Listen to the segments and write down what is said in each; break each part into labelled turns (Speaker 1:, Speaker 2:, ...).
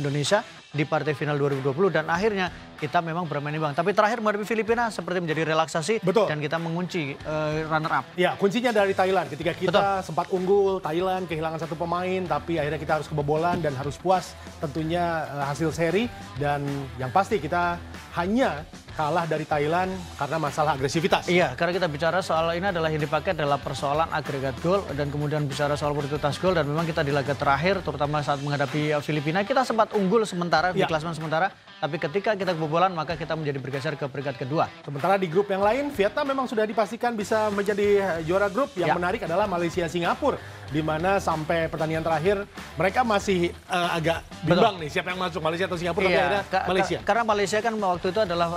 Speaker 1: Indonesia di partai final 2020 dan akhirnya kita memang bermain imbang. Tapi terakhir menghadapi Filipina seperti menjadi relaksasi.
Speaker 2: Betul.
Speaker 1: Dan kita mengunci runner up.
Speaker 2: Ya, kuncinya dari Thailand. Ketika kita sempat unggul, Thailand kehilangan satu pemain, tapi akhirnya kita harus kebobolan dan harus puas tentunya hasil seri. Dan yang pasti kita hanya kalah dari Thailand karena masalah agresivitas.
Speaker 1: Iya, karena kita bicara soal ini adalah yang dipakai adalah persoalan agregat gol dan kemudian bicara soal produktivitas gol dan memang kita di laga terakhir terutama saat menghadapi Filipina kita sempat unggul sementara di klasemen sementara, tapi ketika kita kebobolan maka kita menjadi bergeser ke peringkat kedua.
Speaker 2: Sementara di grup yang lain Vietnam memang sudah dipastikan bisa menjadi juara grup. Yang menarik adalah Malaysia Singapura di mana sampai pertandingan terakhir mereka masih agak bimbang nih siapa yang masuk, Malaysia atau Singapura. Tapi akhirnya Malaysia.
Speaker 1: Karena Malaysia kan waktu itu adalah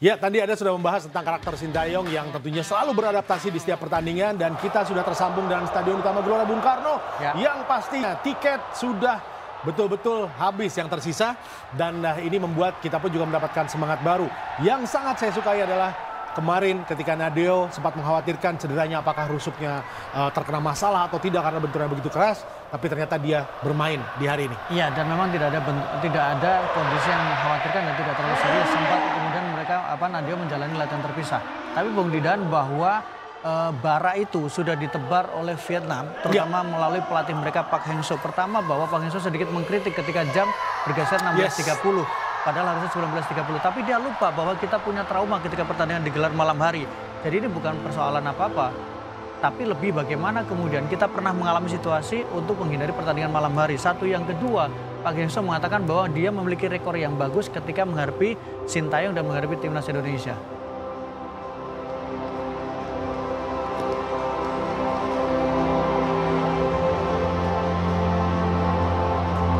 Speaker 2: ya, tadi Anda sudah membahas tentang karakter Sintayong yang tentunya selalu beradaptasi di setiap pertandingan dan kita sudah tersambung dengan Stadion Utama Gelora Bung Karno yang pastinya tiket sudah betul-betul habis yang tersisa dan ini membuat kita pun juga mendapatkan semangat baru. Yang sangat saya sukai adalah kemarin ketika Nadeo sempat mengkhawatirkan cederanya apakah rusuknya terkena masalah atau tidak karena benturnya begitu keras, tapi ternyata dia bermain di hari ini.
Speaker 1: Iya, dan memang tidak ada kondisi yang mengkhawatirkan dan tidak terlalu serius. Sempat kemudian mereka Nadeo menjalani latihan terpisah. Tapi Bung Didan bahwa bara itu sudah ditebar oleh Vietnam, terutama melalui pelatih mereka Park Hang-seo. Pertama bahwa Park Hang-seo sedikit mengkritik ketika jam bergeser 16.30. Padahal harusnya 19.30. Tapi dia lupa bahwa kita punya trauma ketika pertandingan digelar malam hari. Jadi ini bukan persoalan apa-apa. Tapi lebih bagaimana kemudian kita pernah mengalami situasi untuk menghindari pertandingan malam hari. Satu, yang kedua, Park Hang-seo mengatakan bahwa dia memiliki rekor yang bagus ketika menghadapi Sintayong dan menghadapi timnas Indonesia.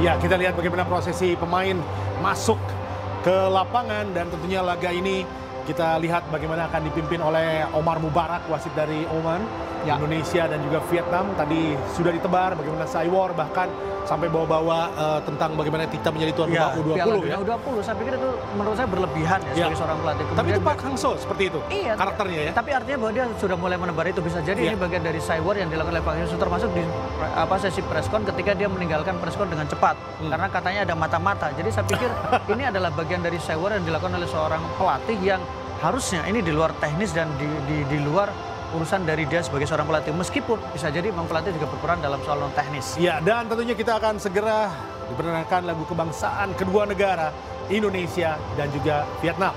Speaker 2: Ya, kita lihat bagaimana prosesi pemain masuk ke lapangan dan tentunya laga ini kita lihat bagaimana akan dipimpin oleh Omar Mubarak, wasit dari Oman, Indonesia dan juga Vietnam. Tadi sudah ditebar bagaimana Saiwar bahkan sampai bawa-bawa tentang bagaimana kita menjadi tuan rumah U20 ya.
Speaker 1: U20, saya pikir itu menurut saya berlebihan sebagai seorang pelatih.
Speaker 2: Tapi itu Park Hang-seo seperti itu karakternya ya.
Speaker 1: Tapi artinya bahwa dia sudah mulai menebar itu, bisa jadi ini bagian dari Saiwar yang dilakukan oleh Park Hang-seo termasuk di sesi preskon ketika dia meninggalkan preskon dengan cepat karena katanya ada mata-mata. Jadi saya pikir ini adalah bagian dari Saiwar yang dilakukan oleh seorang pelatih yang harusnya ini di luar teknis dan di luar urusan dari dia sebagai seorang pelatih. Meskipun bisa jadi memang pelatih juga berperan dalam soal non teknis.
Speaker 2: Ya, dan tentunya kita akan segera diperdengarkan lagu kebangsaan kedua negara, Indonesia dan juga Vietnam.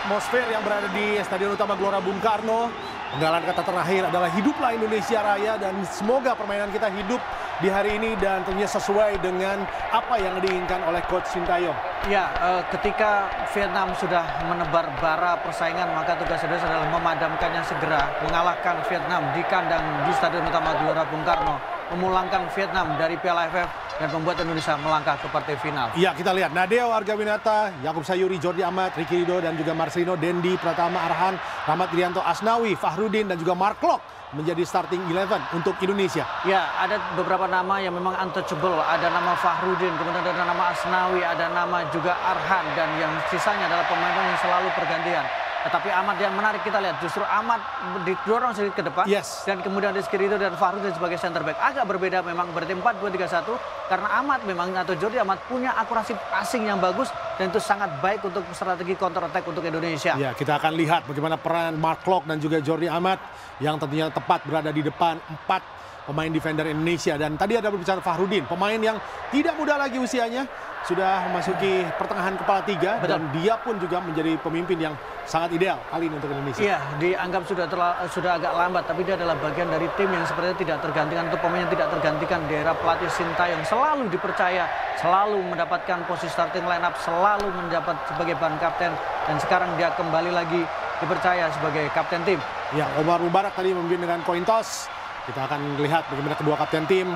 Speaker 2: atmosfer yang berada di Stadion Utama Gelora Bung Karno. Penggalan kata terakhir adalah hiduplah Indonesia Raya, dan semoga permainan kita hidup di hari ini dan tentunya sesuai dengan apa yang diinginkan oleh Coach Sintayong.
Speaker 1: Ya, ketika Vietnam sudah menebar bara persaingan, maka tugas Indonesia adalah memadamkannya segera, mengalahkan Vietnam di kandang di Stadion Utama Gelora Bung Karno, memulangkan Vietnam dari Piala AFF dan membuat Indonesia melangkah ke partai final.
Speaker 2: Iya, kita lihat Nadeo Argawinata, Yakub Sayuri, Jordi Amat, Ricky Ridho dan juga Marcelino, Dendi, Pratama Arhan, Rahmat Irianto, Asnawi, Fahrudin dan juga Mark Klok menjadi starting 11 untuk Indonesia.
Speaker 1: Ya, ada beberapa nama yang memang untouchable. Ada nama Fahrudin, kemudian ada nama Asnawi, ada nama juga Arhan, dan yang sisanya adalah pemain yang selalu pergantian. Tetapi Ahmad yang menarik kita lihat, justru Ahmad didorong sedikit ke depan, dan kemudian Rizky Ridho dan Fahrudin sebagai center back. Agak berbeda memang, berarti 4-2-3-1, karena Ahmad memang atau Jordi Amat punya akurasi passing yang bagus, dan itu sangat baik untuk strategi counter attack untuk Indonesia.
Speaker 2: Ya, kita akan lihat bagaimana peran Mark Klok dan juga Jordi Amat yang tentunya tepat berada di depan 4 pemain defender Indonesia. Dan tadi ada berbicara Fahrudin, pemain yang tidak muda lagi usianya, sudah memasuki pertengahan kepala 3. Betul. Dan dia pun juga menjadi pemimpin yang sangat ideal kali ini untuk Indonesia.
Speaker 1: Iya, dianggap sudah agak lambat, tapi dia adalah bagian dari tim yang sepertinya tidak tergantikan, atau pemain yang tidak tergantikan di era pelatih Sintayong. Selalu dipercaya, selalu mendapatkan posisi starting line up, selalu mendapat sebagai bahan kapten, dan sekarang dia kembali lagi dipercaya sebagai kapten tim.
Speaker 2: Ya, Omar Mubarak tadi memimpin dengan coin toss. Kita akan lihat bagaimana kedua kapten tim.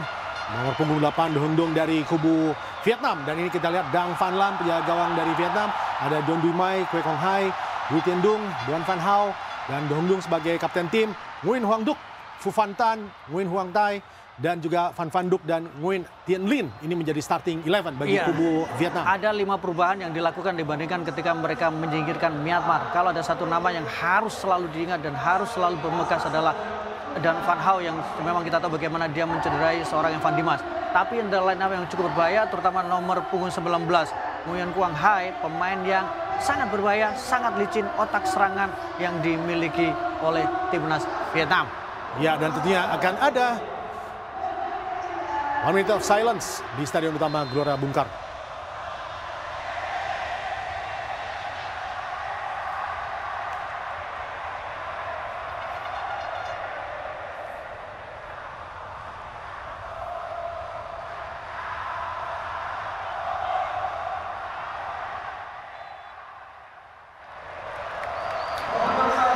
Speaker 2: Nomor punggung 8 Dohundong dari kubu Vietnam, dan ini kita lihat Dang Van Lam, penjaga gawang dari Vietnam. Ada Don Duy Mai, Kue Kong Hai, Huy Tien Dung, Duan Van Hao, dan Dohundong sebagai kapten tim. Nguyen Huang Duc, Phu Phan Tan, Nguyen Huang Tai, dan juga Van Van Duc dan Nguyen Tien Linh. Ini menjadi starting 11 bagi kubu Vietnam.
Speaker 1: Ada 5 perubahan yang dilakukan dibandingkan ketika mereka menyingkirkan Myanmar. Kalau ada satu nama yang harus selalu diingat dan harus selalu berbekas adalah dan Van Hao, yang memang kita tahu bagaimana dia mencederai seorang Evan Dimas. Tapi ada line up yang cukup berbahaya, terutama nomor punggung 19 Nguyen Quang Hai, pemain yang sangat berbahaya, sangat licin, otak serangan yang dimiliki oleh timnas Vietnam.
Speaker 2: Ya, dan tentunya akan ada 1 minute of silence di Stadion Utama Gelora Bung Karno.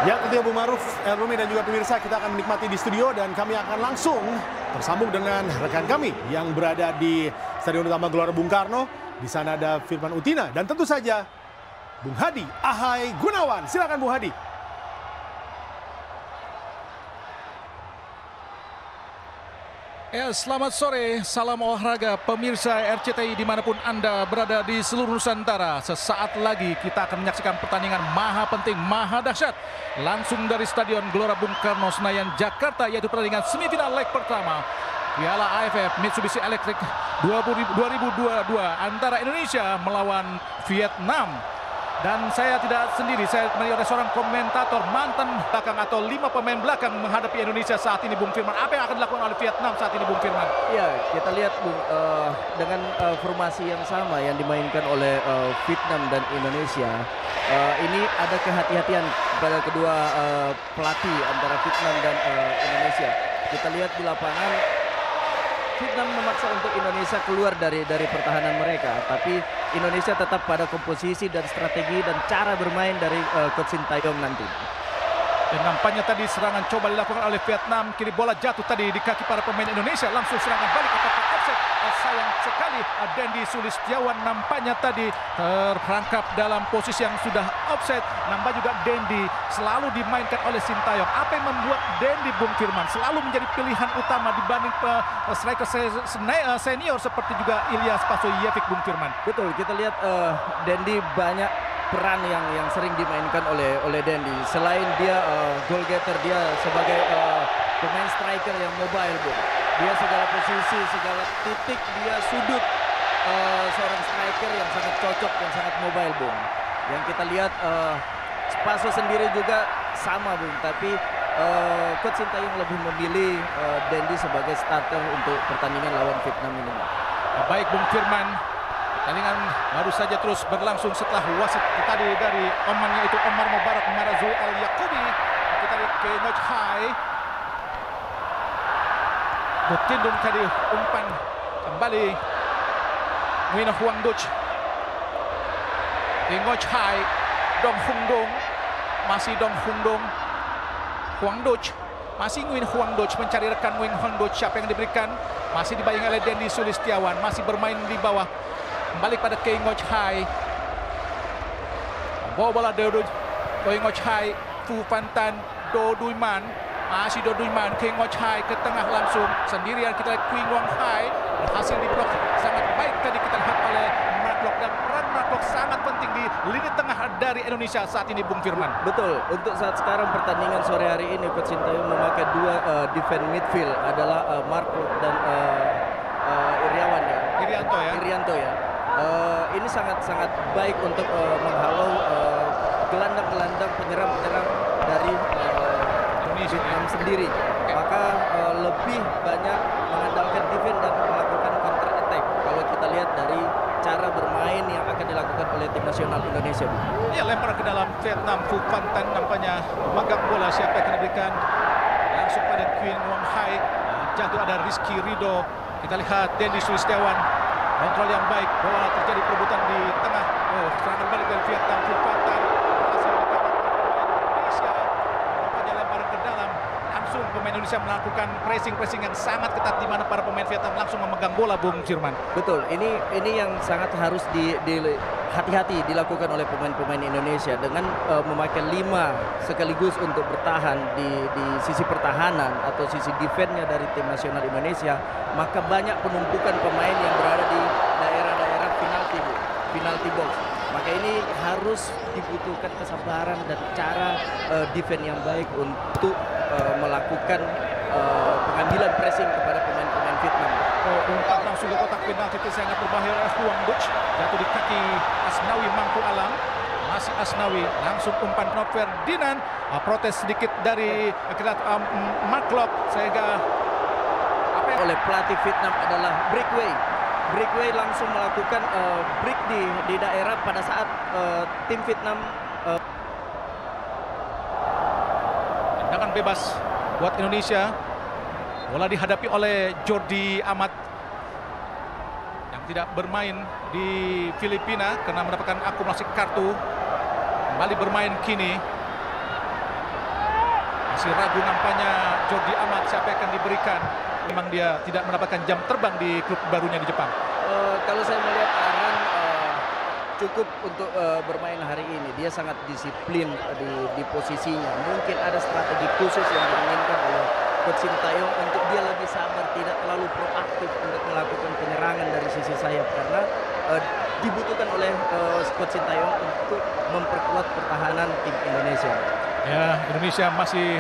Speaker 2: Ya, tentunya Bu Maruf, Elrumi dan juga pemirsa, kita akan menikmati di studio, dan kami akan langsung tersambung dengan rekan kami yang berada di Stadion Utama Gelora Bung Karno. Di sana ada Firman Utina dan tentu saja Bung Hadi Ahai Gunawan. Silakan Bung Hadi.
Speaker 3: Ya, selamat sore, salam olahraga pemirsa RCTI dimanapun Anda berada di seluruh Nusantara. Sesaat lagi kita akan menyaksikan pertandingan maha penting, maha dahsyat langsung dari Stadion Gelora Bung Karno, Senayan, Jakarta, yaitu pertandingan semifinal leg pertama Piala AFF Mitsubishi Electric 2022 antara Indonesia melawan Vietnam. Dan saya tidak sendiri, saya ditemani oleh seorang komentator mantan belakang atau 5 pemain belakang menghadapi Indonesia saat ini, Bung Firman. Apa yang akan dilakukan oleh Vietnam saat ini, Bung Firman?
Speaker 4: Ya, kita lihat Bung, dengan formasi yang sama yang dimainkan oleh Vietnam dan Indonesia. Ini ada kehati-hatian pada kedua pelatih antara Vietnam dan Indonesia. Kita lihat di lapangan, Vietnam memaksa untuk Indonesia keluar dari pertahanan mereka, tapi Indonesia tetap pada komposisi dan strategi dan cara bermain dari Coach Sintayong nanti.
Speaker 3: Dan nampaknya tadi serangan coba dilakukan oleh Vietnam, kiri bola jatuh tadi di kaki para pemain Indonesia, langsung serangan balik, apakah offset? Sayang sekali Dendi Sulistiawan nampaknya tadi terperangkap dalam posisi yang sudah offset. Nampak juga Dendi selalu dimainkan oleh Sintayong. Apa yang membuat Dendi, Bung Firman, selalu menjadi pilihan utama dibanding striker senior seperti juga Ilyas Pasoyevic, Bung Firman?
Speaker 4: Betul, kita lihat Dendi banyak peran yang sering dimainkan oleh Dendi. Selain dia goal getter, dia sebagai pemain striker yang mobile, Bung. Dia segala posisi, segala titik, dia sudut seorang striker yang sangat cocok, yang sangat mobile, Bung. Yang kita lihat Spaso sendiri juga sama, Bung. Tapi Coach Sintayong lebih memilih Dendi sebagai starter untuk pertandingan lawan Vietnam ini.
Speaker 3: Baik, Bung Firman. Pertandingan baru saja terus berlangsung setelah wasit tadi dari Oman, yaitu Omar Mubarak Marazu Al-Yaqubi. Kita lihat ke Ngoc Hai. Butindung tadi umpan kembali. Nguyen Huang Duc. Ke Ngoc Hai. Dong Hung Dong. Masih Dong Hung Dong. Huang Duc. Masih Nguyen Huang Duc mencari rekan Nguyen Huang Duc. Siapa yang diberikan? Masih dibayang oleh Dendi Sulistiawan. Masih bermain di bawah. Kembali pada Kei Ngoc Hai. Bawa bola Kei Ngoc Hai. Fu Fantan. Do Duiman. Masih Do Duiman. Kei Ngoc Hai ke tengah langsung. Sendirian kita lihat Kui Nguang Hai. Berhasil diblok sangat baik tadi kita lihat oleh Mark. Dan peran Mark sangat penting di lini tengah dari Indonesia saat ini, Bung Firman.
Speaker 4: Betul. Untuk saat sekarang pertandingan sore hari ini Coach Sintayong memakai dua defense midfield adalah Mark dan Iriawan ya. Irianto ya. Ini sangat baik untuk menghalau gelandang-gelandang penyerang-penyerang dari Vietnam sendiri. Maka lebih banyak mengandalkan defense dan melakukan counter attack. Kalau kita lihat dari cara bermain yang akan dilakukan oleh tim nasional Indonesia.
Speaker 3: Ya, lempar ke dalam Vietnam. Fu Fantan nampaknya memegang bola. Siapa yang akan diberikan? Langsung pada Nguyen Huang Hai. Jatuh ada Rizky Ridho. Kita lihat Dendi Sulistiawan. Kontrol yang baik, bola terjadi perebutan di tengah. Serangan balik dari Vietnam. Fu Fantan berhasil dikawal pemain Indonesia. Nampaknya lemparan ke dalam. Langsung pemain Indonesia melakukan pressing yang sangat ketat di mana para pemain Vietnam langsung memegang bola, Bung Firman.
Speaker 4: Betul. Ini yang sangat harus hati-hati dilakukan oleh pemain-pemain Indonesia dengan memakai 5 sekaligus untuk bertahan di sisi pertahanan atau sisi defense-nya dari tim nasional Indonesia, maka banyak penumpukan pemain yang berada di daerah-daerah penalty box. Maka ini harus dibutuhkan kesabaran dan cara defense yang baik untuk melakukan pengambilan pressing kepada pemain-pemain Vietnam.
Speaker 3: Umpan langsung ke kotak penalti itu sangat berbahaya oleh Huang Duc. Jatuh di kaki Asnawi Mangku Alam. Masih Asnawi. Langsung umpan Nop Ferdinand. Protes sedikit dari Mark Lok. Sehingga
Speaker 4: oleh pelatih Vietnam adalah breakaway. Breakaway langsung melakukan break di daerah pada saat tim Vietnam.
Speaker 3: Tendangan bebas buat Indonesia. Bola dihadapi oleh Jordi Amat yang tidak bermain di Filipina karena mendapatkan akumulasi kartu. Kembali bermain kini. Masih ragu nampaknya Jordi Amat siapa yang akan diberikan. Memang dia tidak mendapatkan jam terbang di klub barunya di Jepang.
Speaker 4: Kalau saya melihat Aran cukup untuk bermain hari ini. Dia sangat disiplin di posisinya. Mungkin ada strategi khusus yang diinginkan oleh Coach Sintayong untuk dia lebih sabar, tidak terlalu proaktif untuk melakukan penyerangan dari sisi sayap karena dibutuhkan oleh Coach Sintayong untuk memperkuat pertahanan tim Indonesia. Ya,
Speaker 3: Indonesia masih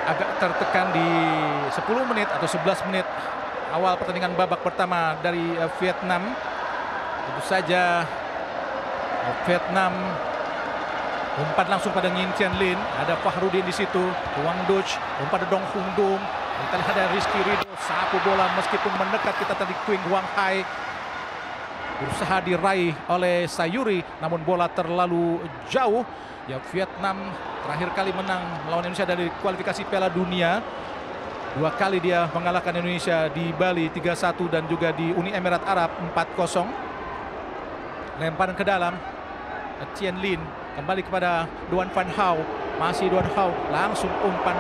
Speaker 3: agak tertekan di 10 menit atau 11 menit awal pertandingan babak pertama dari Vietnam. Tentu saja Vietnam umpan langsung pada Nguyen Thian Linh, ada Fahrudin di situ, Huang Duc, umpan Dong Hung Dong. Kita lihat ada Rizky Ridho, sapu bola meskipun mendekat kita tadi Nguyen Huang Hai. Berusaha diraih oleh Sayuri, namun bola terlalu jauh. Ya, Vietnam terakhir kali menang melawan Indonesia dari kualifikasi Piala Dunia. 2 kali dia mengalahkan Indonesia di Bali 3-1 dan juga di Uni Emirat Arab 4-0. Lemparan ke dalam Thian Linh kembali kepada Duan Van Hau. Masih Duan Hau langsung umpan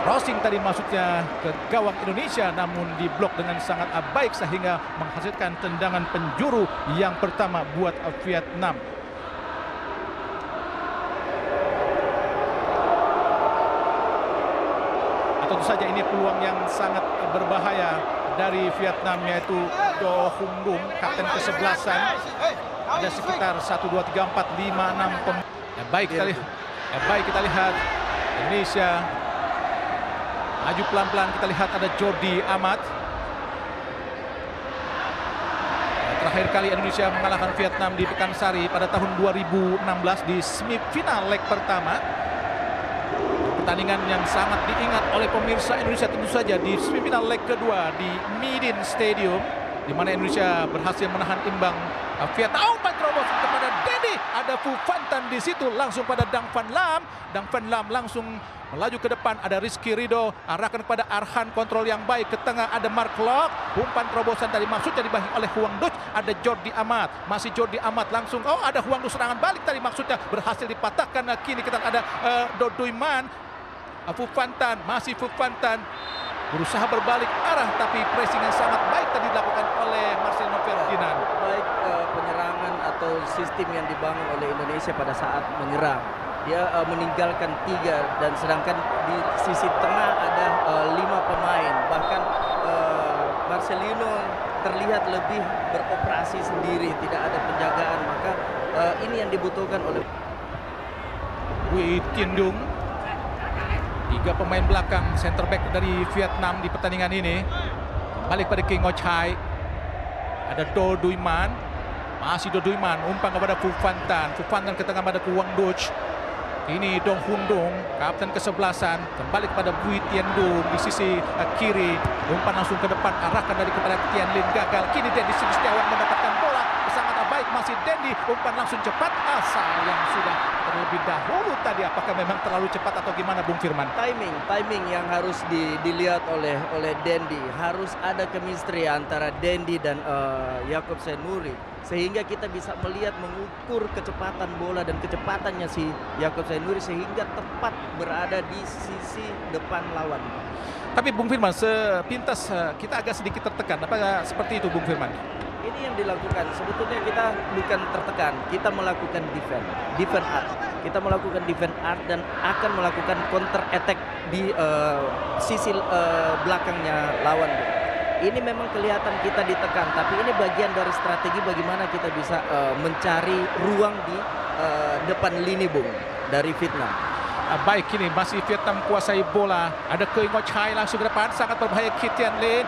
Speaker 3: crossing tadi maksudnya ke gawang Indonesia, namun diblok dengan sangat baik sehingga menghasilkan tendangan penjuru yang pertama buat Vietnam. Tentu saja ini peluang yang sangat berbahaya dari Vietnam, yaitu Do Hung Dong, kapten ke-11-an. Ada sekitar 1, 2, 3, 4, 5, 6 pemain. Baik kita lihat Indonesia maju pelan-pelan. Kita lihat ada Jordi Amat. Terakhir kali Indonesia mengalahkan Vietnam di Pekansari pada tahun 2016 di semifinal leg pertama. Pertandingan yang sangat diingat oleh pemirsa Indonesia tentu saja di semifinal leg kedua di Midin Stadium, di mana Indonesia berhasil menahan imbang Vietnam umpan terobosan kepada Dendi. Ada Phu Phan Tan di situ, langsung pada Dang Van Lam. Dang Van Lam langsung melaju ke depan, ada Rizky Ridho, arahkan kepada Arhan, kontrol yang baik ke tengah, ada Mark Locke, umpan terobosan tadi maksudnya dibagi oleh Huang Duch, ada Jordi Amat, masih Jordi Amat langsung, ada Huang Duch serangan balik tadi maksudnya berhasil dipatahkan. Kini kita ada Do Duy Man, Phu Phan Tan, masih Phu Phan Tan berusaha berbalik arah, tapi pressing yang sangat baik tadi dilakukan oleh Marcelino Ferdinand.
Speaker 4: Baik penyerangan atau sistem yang dibangun oleh Indonesia pada saat menyerang. Dia meninggalkan 3 dan sedangkan di sisi tengah ada 5 pemain. Bahkan Marcelino terlihat lebih beroperasi sendiri, tidak ada penjagaan. Maka ini yang dibutuhkan oleh
Speaker 3: Wei Tiendung. 3 pemain belakang center back dari Vietnam di pertandingan ini. Balik pada King Ngo Chai. Ada Do Duy Man. Masih Do Duy Man, umpan kepada Phu Phan Tan. Phu Phan Tan ke tengah pada Huang Duch. Ini Dong Hun Dong, kapten ke-11, kembali kepada Bui Tiendung di sisi kiri. Umpan langsung ke depan, arahkan dari kepada Tian Lin, gagal. Kini Dendi Setiawan mendapatkan bola, sangat baik, masih Dendi, umpan langsung cepat. Sayang sudah terlebih dahulu tadi. Apakah memang terlalu cepat atau gimana, Bung Firman?
Speaker 4: Timing yang harus dilihat oleh Dendi. Harus ada chemistry antara Dendi dan Yaakob Sainuri, sehingga kita bisa melihat, mengukur kecepatan bola dan kecepatannya si Yaakob Sainuri sehingga tepat berada di sisi depan lawan.
Speaker 3: Tapi Bung Firman, sepintas kita agak sedikit tertekan. Apakah seperti itu, Bung Firman?
Speaker 4: Ini yang dilakukan. Sebetulnya kita bukan tertekan, kita melakukan defense art. Kita melakukan defense art dan akan melakukan counter attack di sisi belakangnya lawan. Ini memang kelihatan kita ditekan, tapi ini bagian dari strategi bagaimana kita bisa mencari ruang di depan lini, Bung, dari Vietnam.
Speaker 3: Baik, kini masih Vietnam kuasai bola. Ada King Ngo Chai langsung ke depan, sangat berbahaya. Tian Lin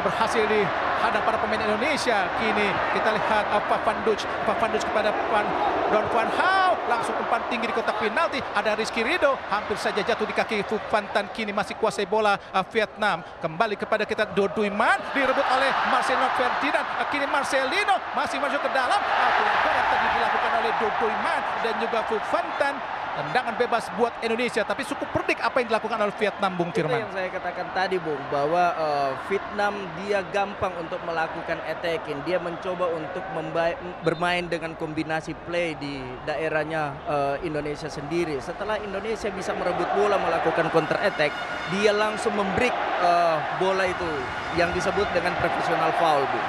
Speaker 3: berhasil dihadang para pemain Indonesia. Kini kita lihat Van Duch kepada Don Van Hao, langsung umpan tinggi di kotak penalti. Ada Rizky Ridho, hampir saja jatuh di kaki Phu Phan Tan. Kini masih kuasai bola Vietnam. Kembali kepada kita Do Duy Man, direbut oleh Marcelino Ferdinand. Kini Marcelino masih masuk ke dalam. Pelanggaran tadi dilakukan oleh Do Duy Man dan juga Phu Phan Tan. Tendangan bebas buat Indonesia, tapi cukup perdik apa yang dilakukan oleh Vietnam, Bung Firman.
Speaker 4: Itu yang saya katakan tadi, Bung, bahwa Vietnam dia gampang untuk melakukan attacking. Dia mencoba untuk bermain dengan kombinasi play di daerahnya Indonesia sendiri. Setelah Indonesia bisa merebut bola, melakukan counter attack, dia langsung membreak bola itu yang disebut dengan professional foul, Bung.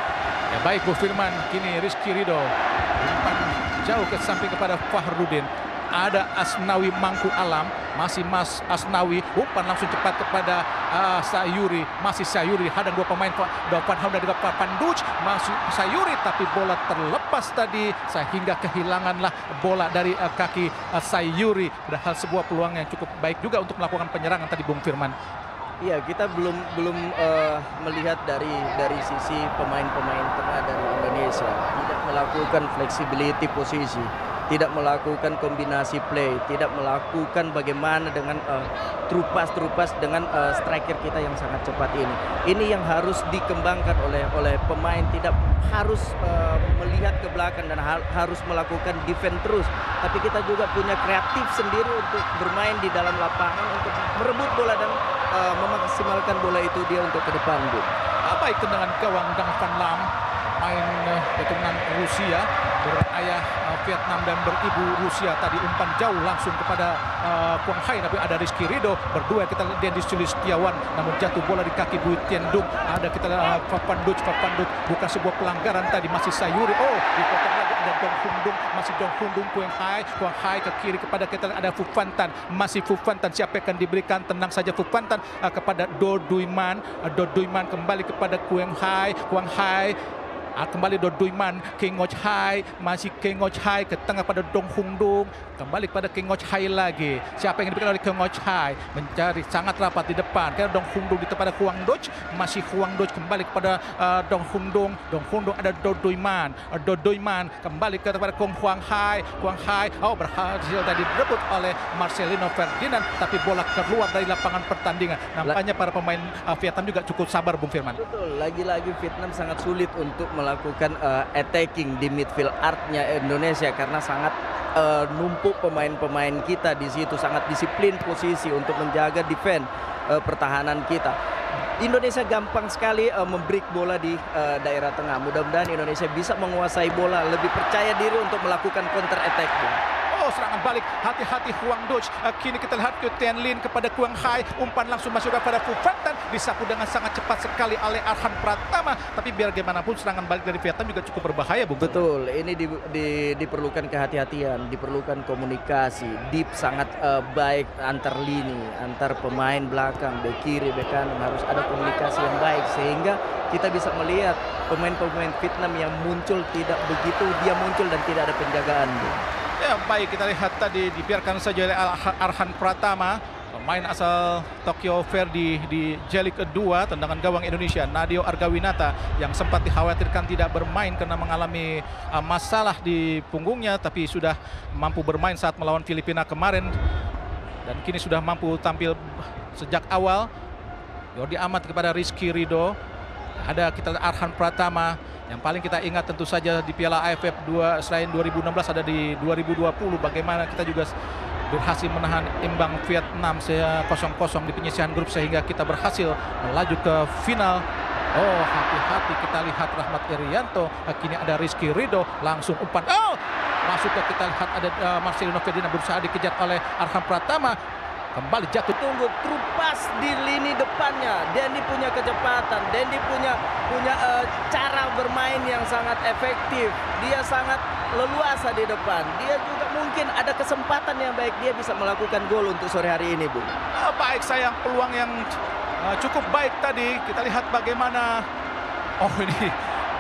Speaker 3: Ya baik, Bung Firman. Kini Rizky Ridho umpan jauh ke samping kepada Fahrudin. Ada Asnawi Mangku Alam, masih Mas Asnawi, umpan langsung cepat kepada Sayuri, masih Sayuri, hadang 2 pemain Van Hao dan juga Van Duch, masih Sayuri, tapi bola terlepas tadi sehingga kehilanganlah bola dari kaki Sayuri. Padahal sebuah peluang yang cukup baik juga untuk melakukan penyerangan tadi, Bung Firman.
Speaker 4: Iya, kita belum melihat dari sisi pemain-pemain tengah dari Indonesia, tidak melakukan flexibility posisi, tidak melakukan kombinasi play, tidak melakukan bagaimana dengan true pass dengan striker kita yang sangat cepat ini. Ini yang harus dikembangkan oleh pemain, tidak harus melihat ke belakang dan harus melakukan defense terus, tapi kita juga punya kreatif sendiri untuk bermain di dalam lapangan untuk merebut bola dan memaksimalkan bola itu dia untuk ke depan, Bu.
Speaker 3: Baik, tendangan gawang Dang Van Lam, main keturunan Rusia, berayah Vietnam dan beribu Rusia. Tadi umpan jauh langsung kepada Quang Hai, tapi ada Rizky Ridho berdua. Kita lihat Dendi Setiawan, namun jatuh bola di kaki Bui Tiendung. Ada kita Van Duch, bukan sebuah pelanggaran tadi, masih Sayuri. Dipotong lagi, ada Dong Hun Dung, masih Dong Hun Dung, Quang Hai ke kiri kepada kita ada Phu Phan Tan, masih Phu Phan Tan. Siapa yang akan diberikan? Tenang saja Phu Phan Tan kepada Do Duy Man. Do Duy Man kembali kepada Quang Hai. Kembali Do Duy Man, King Ngo Chai, masih King Ngo Chai ke tengah pada Dong Hun Dung, kembali pada King Ngo Chai lagi. Siapa yang diberikan oleh King Ngo Chai? Mencari sangat rapat di depan. Karena Dong Hun Dung di depan Huang Duch, masih Huang Duch kembali kepada Dong Hun Dung. Ada Do Duy Man. Kembali kepada Quang Hai. Berhasil tadi direbut oleh Marcelino Ferdinand, tapi bola keluar dari lapangan pertandingan. Nampaknya para pemain Vietnam juga cukup sabar, Bung Firman.
Speaker 4: Betul, lagi-lagi Vietnam sangat sulit untuk melakukan attacking di midfield artnya Indonesia karena sangat numpuk pemain-pemain kita di situ, sangat disiplin posisi untuk menjaga defense pertahanan kita. Indonesia gampang sekali membreak bola di daerah tengah. Mudah-mudahan Indonesia bisa menguasai bola, lebih percaya diri untuk melakukan counter attack.
Speaker 3: Oh, serangan balik, hati-hati Huang Duch. Kini kita lihat ke Tian Lin kepada Quang Hai, umpan langsung masuk kepada Phu Phan Tan, disapu dengan sangat cepat sekali oleh Arhan Pratama. Tapi biar bagaimanapun serangan balik dari Vietnam juga cukup berbahaya, Bung.
Speaker 4: Betul, ini diperlukan kehati-hatian, diperlukan komunikasi. Deep sangat baik antar lini, antar pemain belakang, bek kiri, bek kanan, harus ada komunikasi yang baik sehingga kita bisa melihat pemain-pemain Vietnam yang muncul tidak begitu dia muncul dan tidak ada penjagaan.
Speaker 3: Ya, baik, kita lihat tadi dibiarkan saja oleh Arhan Pratama, pemain asal Tokyo Verdy di J-League kedua, tendangan gawang Indonesia Nadeo Argawinata yang sempat dikhawatirkan tidak bermain karena mengalami masalah di punggungnya, tapi sudah mampu bermain saat melawan Filipina kemarin dan kini sudah mampu tampil sejak awal. Jordi Amat kepada Rizky Ridho, ada kita Arhan Pratama. Yang paling kita ingat tentu saja di Piala AFF selain 2016 ada di 2020 bagaimana kita juga berhasil menahan imbang Vietnam 0-0 di penyisihan grup sehingga kita berhasil melaju ke final. Oh, hati-hati, kita lihat Rahmat Irianto, kini ada Rizky Ridho, langsung umpan. Oh, masuk ke kita lihat ada Marcelino Ferdinand berusaha dikejar oleh Arhan Pratama. Kembali jatuh.
Speaker 4: Tunggu, trupas di lini depannya. Dendi punya kecepatan, Dendi punya cara bermain yang sangat efektif. Dia sangat leluasa di depan. Dia juga mungkin ada kesempatan yang baik, dia bisa melakukan gol untuk sore hari ini, Bung.
Speaker 3: Baik, sayang peluang yang cukup baik tadi. Kita lihat bagaimana. Oh, ini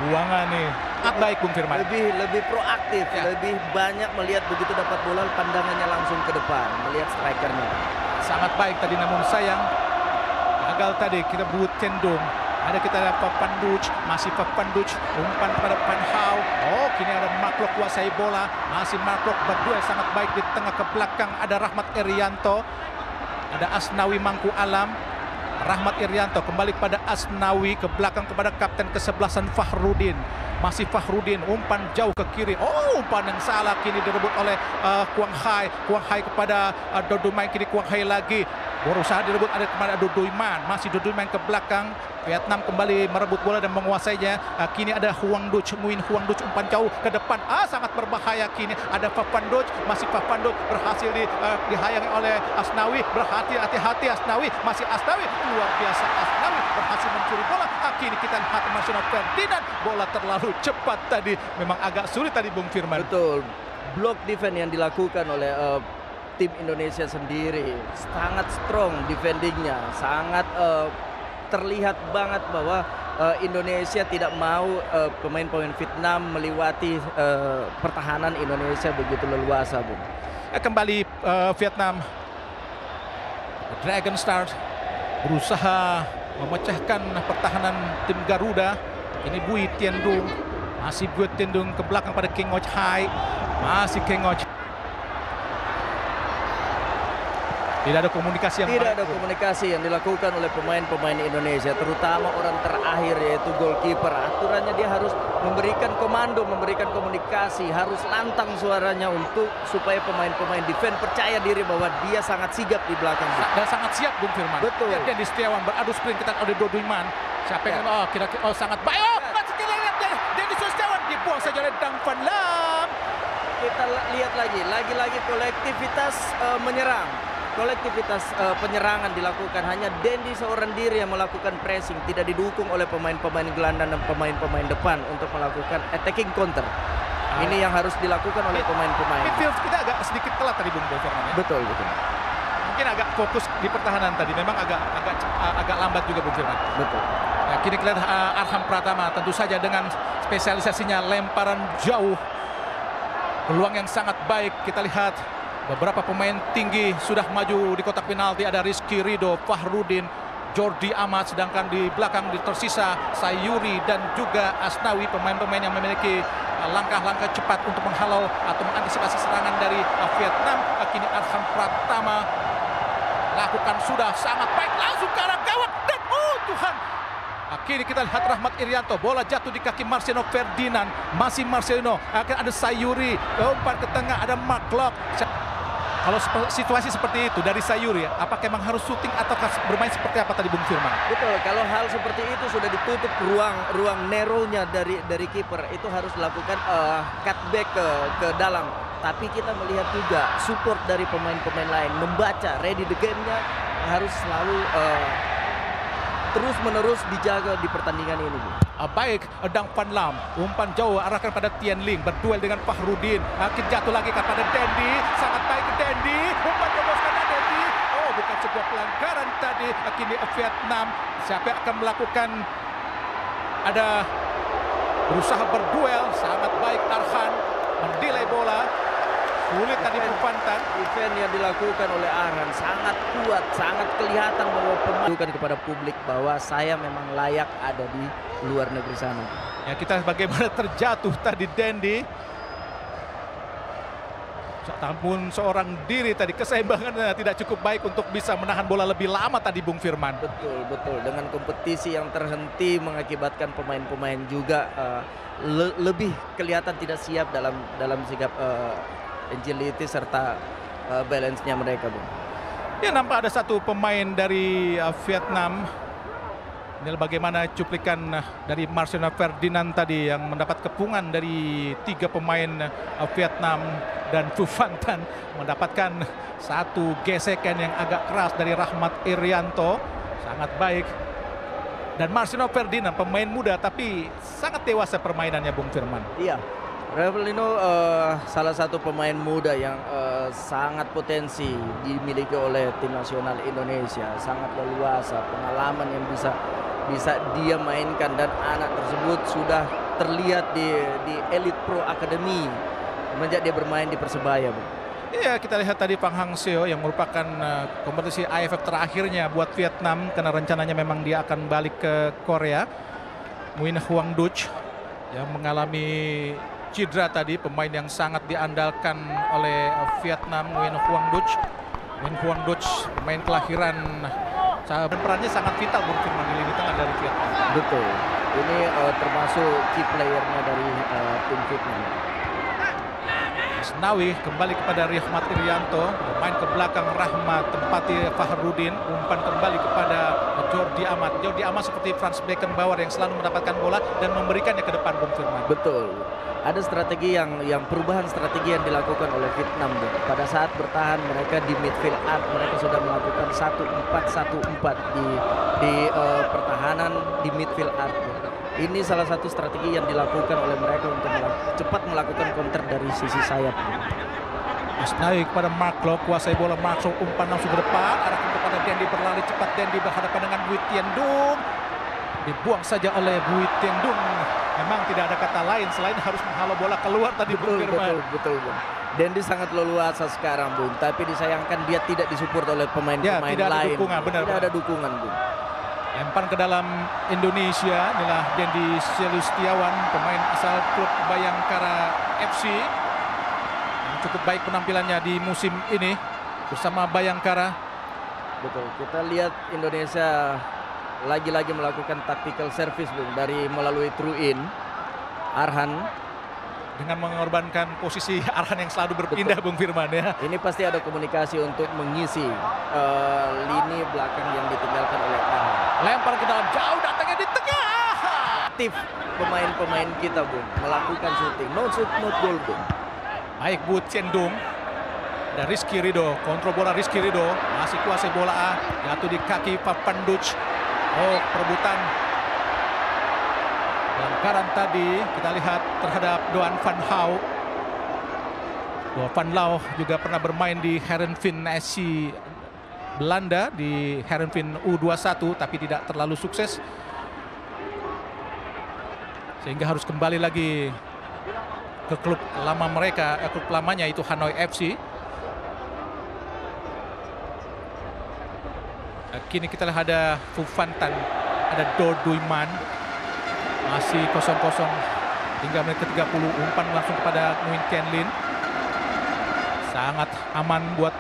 Speaker 3: buangan nih. Sangat baik, Bung Firman.
Speaker 4: Lebih proaktif,
Speaker 3: ya.
Speaker 4: Lebih banyak melihat begitu dapat bola, pandangannya langsung ke depan, melihat strikernya.
Speaker 3: Sangat baik tadi, namun sayang gagal tadi. Kita buat cendung. Ada kita lihat Phan Duch, masih Phan Duch, umpan kepada Pan Hao. Oh, kini ada Mark kuasai bola, masih Mark berdua sangat baik di tengah ke belakang. Ada Rahmat Irianto, ada Asnawi Mangku Alam. Rahmat Irianto kembali kepada Asnawi, ke belakang kepada kapten kesebelasan Fahrudin. Masih Fahrudin, umpan jauh ke kiri. Oh, umpan yang salah kini direbut oleh Quang Hai. Quang Hai kepada Dodoiman, kini Quang Hai lagi. Berusaha direbut ada kepada Dodoiman. Masih Dodoiman ke belakang. Vietnam kembali merebut bola dan menguasainya. Kini ada Huang Duch, Nguyen Huang Duch, umpan jauh ke depan. Sangat berbahaya kini. Ada Phan Duch, masih Phan Duch berhasil dihayangi oleh Asnawi. Hati-hati Asnawi, masih Asnawi. Luar biasa Asnawi berhasil mencuri bola. Kini kita lihat Marcelino Ferdinand, bola terlalu cepat tadi. Memang agak sulit tadi, Bung Firman.
Speaker 4: Betul. Block defense yang dilakukan oleh tim Indonesia sendiri sangat strong defendingnya, sangat terlihat banget bahwa Indonesia tidak mau pemain-pemain Vietnam melewati pertahanan Indonesia begitu leluasa, Bung.
Speaker 3: Kembali Vietnam, Dragon Stars berusaha memecahkan pertahanan tim Garuda. Ini Bui Tiendung, masih Bui Tiendung ke belakang pada King Ngoc Hai, masih King Ngoc. Tidak ada komunikasi
Speaker 4: yang dilakukan oleh pemain-pemain Indonesia, terutama orang terakhir yaitu goalkeeper. Aturannya dia harus memberikan komando, memberikan komunikasi, harus lantang suaranya untuk supaya pemain-pemain defense percaya diri bahwa dia sangat sigap di belakang.
Speaker 3: Dan sangat siap, Bung Firman.
Speaker 4: Betul.
Speaker 3: Dendi Setiawan beradu sprint kita oleh Dodoiman. Siapa yang kira-kira sangat baik. Dendi Setiawan dibuang saja oleh Dang Van Lam.
Speaker 4: Kita lihat lagi kolektivitas menyerang. Kolektivitas penyerangan dilakukan, hanya Dendi seorang diri yang melakukan pressing, tidak didukung oleh pemain-pemain gelandang dan pemain-pemain depan untuk melakukan attacking counter. Ini yang harus dilakukan oleh pemain-pemain.
Speaker 3: Midfield kita agak sedikit telat tadi, Bung Firman.
Speaker 4: Betul.
Speaker 3: Mungkin agak fokus di pertahanan tadi, memang agak lambat juga, Bung Firman.
Speaker 4: Betul.
Speaker 3: Nah, kini kita lihat Arhan Pratama tentu saja dengan spesialisasinya lemparan jauh, peluang yang sangat baik. Kita lihat beberapa pemain tinggi sudah maju di kotak penalti. Ada Rizky Ridho, Fahrudin, Jordi Amat, sedangkan di belakang tersisa Sayuri dan juga Asnawi, pemain-pemain yang memiliki langkah-langkah cepat untuk menghalau atau mengantisipasi serangan dari Vietnam. Kini Arhan Pratama lakukan sudah sangat baik, langsung ke arah gawang dan oh Tuhan, Kini kita lihat Rahmat Irianto, bola jatuh di kaki Marcelino Ferdinand, masih Marcelino, akan ada Sayuri, umpan ke tengah, ada Mark Locke. Kalau situasi seperti itu dari Sayuri, apakah memang harus syuting atau bermain seperti apa tadi Bung Firman?
Speaker 4: Betul, kalau hal seperti itu sudah ditutup ruang narrow-nya dari kiper, itu harus dilakukan cutback ke dalam. Tapi kita melihat juga support dari pemain-pemain lain, membaca ready the game-nya harus selalu terus-menerus dijaga di pertandingan ini.
Speaker 3: Baik, Dang Van Lam, umpan jauh arahkan pada Tian Ling, berduel dengan Fahrudin, akhir jatuh lagi kepada Dendi, sangat baik Dendi, umpan terus kepada Dendi. Oh, bukan sebuah pelanggaran tadi. Kini Vietnam, siapa yang akan melakukan, ada berusaha berduel, sangat baik Arhan, mendelay bola. Sulit tadi umpan-umpan.
Speaker 4: Event yang dilakukan oleh Arhan sangat kuat, sangat kelihatan bahwa pemain kepada publik bahwa saya memang layak ada di luar negeri sana.
Speaker 3: Ya, kita bagaimana terjatuh tadi Dendi. Namun seorang diri tadi keseimbangannya tidak cukup baik untuk bisa menahan bola lebih lama tadi Bung Firman.
Speaker 4: Betul. Dengan kompetisi yang terhenti mengakibatkan pemain-pemain juga lebih kelihatan tidak siap dalam sikap agility serta balance-nya mereka, Bung.
Speaker 3: Ya, nampak ada satu pemain dari Vietnam. Ini bagaimana cuplikan dari Marcelino Ferdinand tadi yang mendapat kepungan dari 3 pemain Vietnam, dan Phu Van Tan mendapatkan satu gesekan yang agak keras dari Rahmat Irianto. Sangat baik. Dan Marcelino Ferdinand pemain muda tapi sangat dewasa permainannya Bung Firman.
Speaker 4: Iya. Revelino salah satu pemain muda yang sangat potensi dimiliki oleh tim nasional Indonesia, sangat leluasa, pengalaman yang bisa dia mainkan, dan anak tersebut sudah terlihat di Elite Pro Academy semenjak dia bermain di Persebaya, Bung.
Speaker 3: Iya, kita lihat tadi Pang Hang Seo yang merupakan kompetisi AFF terakhirnya buat Vietnam karena rencananya memang dia akan balik ke Korea. Nguyen Huang Duc yang mengalami cedera tadi, pemain yang sangat diandalkan oleh Vietnam, Nguyen Huang Duc. Nguyen Huang Duc pemain kelahiran, dan perannya sangat vital Bung Firman di lini tengah dari Vietnam.
Speaker 4: Betul, ini termasuk key playernya dari tim Vietnam.
Speaker 3: Asnawi kembali kepada Rahmat Irianto, main ke belakang Rahmat, tempati Fahrudin, umpan kembali kepada Jordi Amat. Jordi Amat seperti Franz Beckenbauer yang selalu mendapatkan bola dan memberikannya ke depan Bung Firman.
Speaker 4: Betul. Ada strategi yang perubahan strategi yang dilakukan oleh Vietnam, Bung. Pada saat bertahan mereka di midfield up, mereka sudah melakukan 1-4-1-4 di pertahanan di midfield up. Ini salah satu strategi yang dilakukan oleh mereka untuk cepat melakukan counter dari sisi sayap.
Speaker 3: Asnawi kepada Mark Locke, kuasai bola, Mark Locke, umpan langsung ke depan, arahkan kepada Dendi, berlari cepat Dendi berhadapan dengan Bui Tien Dung. Dibuang saja oleh Bui Tien Dung. Memang tidak ada kata lain selain harus menghalau bola keluar tadi Bung Firman.
Speaker 4: Betul, Bung. Dendi sangat leluasa sekarang, Bung. Tapi disayangkan dia tidak disupport oleh pemain-pemain lain. Tidak ada dukungan, Bung.
Speaker 3: Lempar ke dalam Indonesia, inilah Dendi Setiawan, pemain asal klub Bayangkara FC. Yang cukup baik penampilannya di musim ini bersama Bayangkara.
Speaker 4: Betul, kita lihat Indonesia lagi-lagi melakukan tactical service, Bung, dari melalui through in Arhan.
Speaker 3: Dengan mengorbankan posisi Arhan yang selalu berpindah. Betul. Bung Firman ya.
Speaker 4: Ini pasti ada komunikasi untuk mengisi lini belakang yang ditinggalkan oleh Arhan.
Speaker 3: Lempar ke dalam jauh, datangnya di tengah.
Speaker 4: Aktif pemain-pemain kita, Bung, melakukan shooting. No shoot, not goal, Bung.
Speaker 3: Baik Bui Tien Dung. Dan Rizky Ridho, kontrol bola Rizky Ridho, masih kuasai bola, jatuh di kaki Papan Duc. Oh, perebutan. Pelanggaran tadi kita lihat terhadap Doan Van Hau. Doan Van Lau juga pernah bermain di Heerenveen SC Belanda, di Heerenveen U21, tapi tidak terlalu sukses. Sehingga harus kembali lagi ke klub lama mereka, klub lamanya itu Hanoi FC. Kini kita lihat ada Phu Van Tan, ada Do Duy Man. Masih 0-0 hingga menit ke-30, umpan langsung kepada Nguyen Tien Linh. Sangat aman buat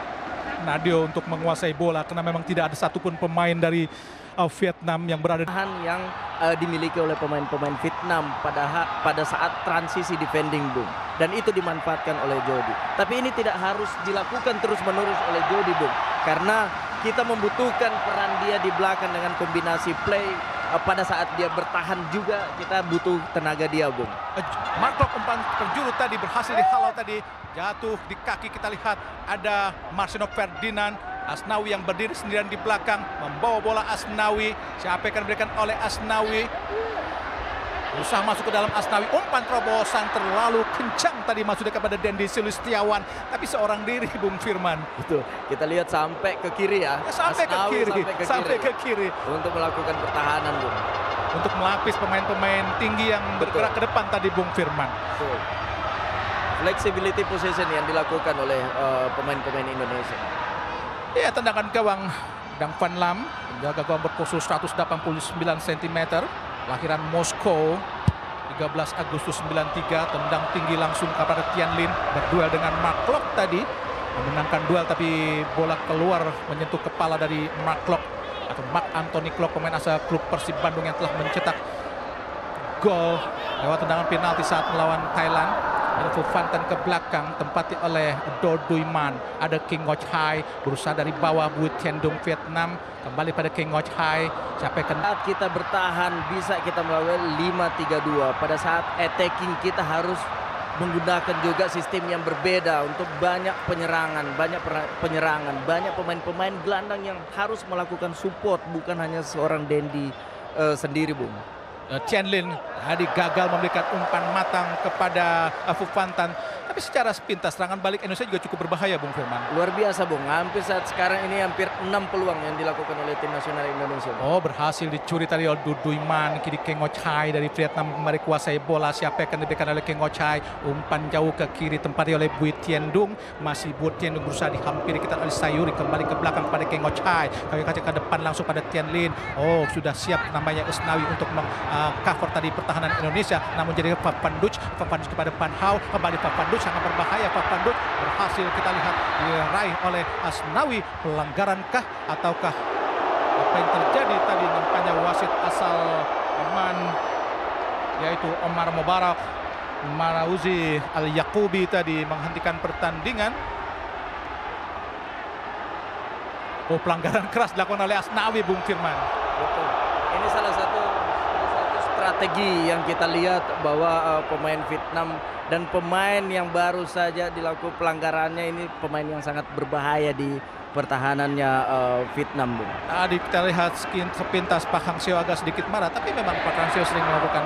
Speaker 3: Nadio untuk menguasai bola karena memang tidak ada satupun pemain dari Vietnam yang berada
Speaker 4: yang dimiliki oleh pemain-pemain Vietnam pada saat transisi defending, Bung. Dan itu dimanfaatkan oleh Jody. Tapi ini tidak harus dilakukan terus-menerus oleh Jody, Bung. Karena kita membutuhkan peran dia di belakang dengan kombinasi play. Pada saat dia bertahan juga kita butuh tenaga dia, Bung.
Speaker 3: Mark Klok umpan penjuru tadi berhasil dihalau tadi. Jatuh di kaki, kita lihat ada Marcelo Ferdinand. Asnawi yang berdiri sendirian di belakang membawa bola Asnawi. Siapa yang akan diberikan oleh Asnawi? Berusaha masuk ke dalam Asnawi. Umpan terobosan terlalu kencang tadi masuknya kepada Dendi Sulistiawan. Tapi seorang diri, Bung Firman.
Speaker 4: Betul. Kita lihat sampai ke kiri ya.
Speaker 3: Sampai ke kiri.
Speaker 4: Untuk melakukan pertahanan, Bung.
Speaker 3: Untuk melapis pemain-pemain tinggi yang bergerak ke depan tadi, Bung Firman.
Speaker 4: Betul. Flexibility possession yang dilakukan oleh pemain-pemain Indonesia.
Speaker 3: Ya, tendangan gawang Dang Van Lam, penjaga gawang berpose 189 cm, lahiran Moskow, 13 Agustus 93, tendang tinggi langsung kepada Tian Lin, berduel dengan Mark Klok tadi, memenangkan duel tapi bola keluar menyentuh kepala dari Mark Klok atau Mark Anthony Klok, pemain asal klub Persib Bandung yang telah mencetak gol lewat tendangan penalti saat melawan Thailand. Ada Fufantan ke belakang, tempati oleh Do Duy Man. Ada King Ngoc Hai berusaha dari bawah, Bui Tien Dung Vietnam. Kembali pada King Ngoc Hai. Siapa yang
Speaker 4: saat kita bertahan bisa kita melakukan 5-3-2. Pada saat attacking kita harus menggunakan juga sistem yang berbeda untuk banyak penyerangan, banyak pemain-pemain gelandang yang harus melakukan support, bukan hanya seorang Dendi sendiri, Bung.
Speaker 3: Tian Lin tadi gagal memberikan umpan matang kepada Fufantan. Tapi secara sepintas serangan balik Indonesia juga cukup berbahaya, Bung Firman.
Speaker 4: Luar biasa, Bung. Hampir saat sekarang ini hampir 6 peluang yang dilakukan oleh tim nasional Indonesia.
Speaker 3: Oh, berhasil dicuri tadi oleh Du Duy Man. Kini King Ngoc Hai dari Vietnam kembali kuasai bola. Siapa yang akan diberikan oleh King Ngoc Hai? Umpan jauh ke kiri tempati oleh Bui Tien Dung. Masih Bui Tien Dung berusaha dihampiri kita oleh Sayuri. Kembali ke belakang kepada King Ngoc Hai. Kami kaca ke depan langsung pada Tian Lin. Oh, sudah siap namanya Asnawi untuk cover tadi pertahanan Indonesia. Namun jadi Papanduc kepada Pan Hao. Kembali Papanduc sangat berbahaya. Papanduc berhasil kita lihat diraih oleh Asnawi. Pelanggaran kah ataukah apa yang terjadi tadi? Nampaknya wasit asal Oman yaitu Omar Mubarak Marauzi Al-Yaqubi tadi menghentikan pertandingan. Oh, pelanggaran keras dilakukan oleh Asnawi, Bung Firman.
Speaker 4: Betul. Ini salah satu strategi yang kita lihat bahwa pemain Vietnam dan pemain yang baru saja dilakukan pelanggarannya ini pemain yang sangat berbahaya di pertahanannya Vietnam, Bung.
Speaker 3: Tadi kita lihat sepintas Pak Hang Seo agak sedikit marah, tapi memang Pak Hang Seo sering melakukan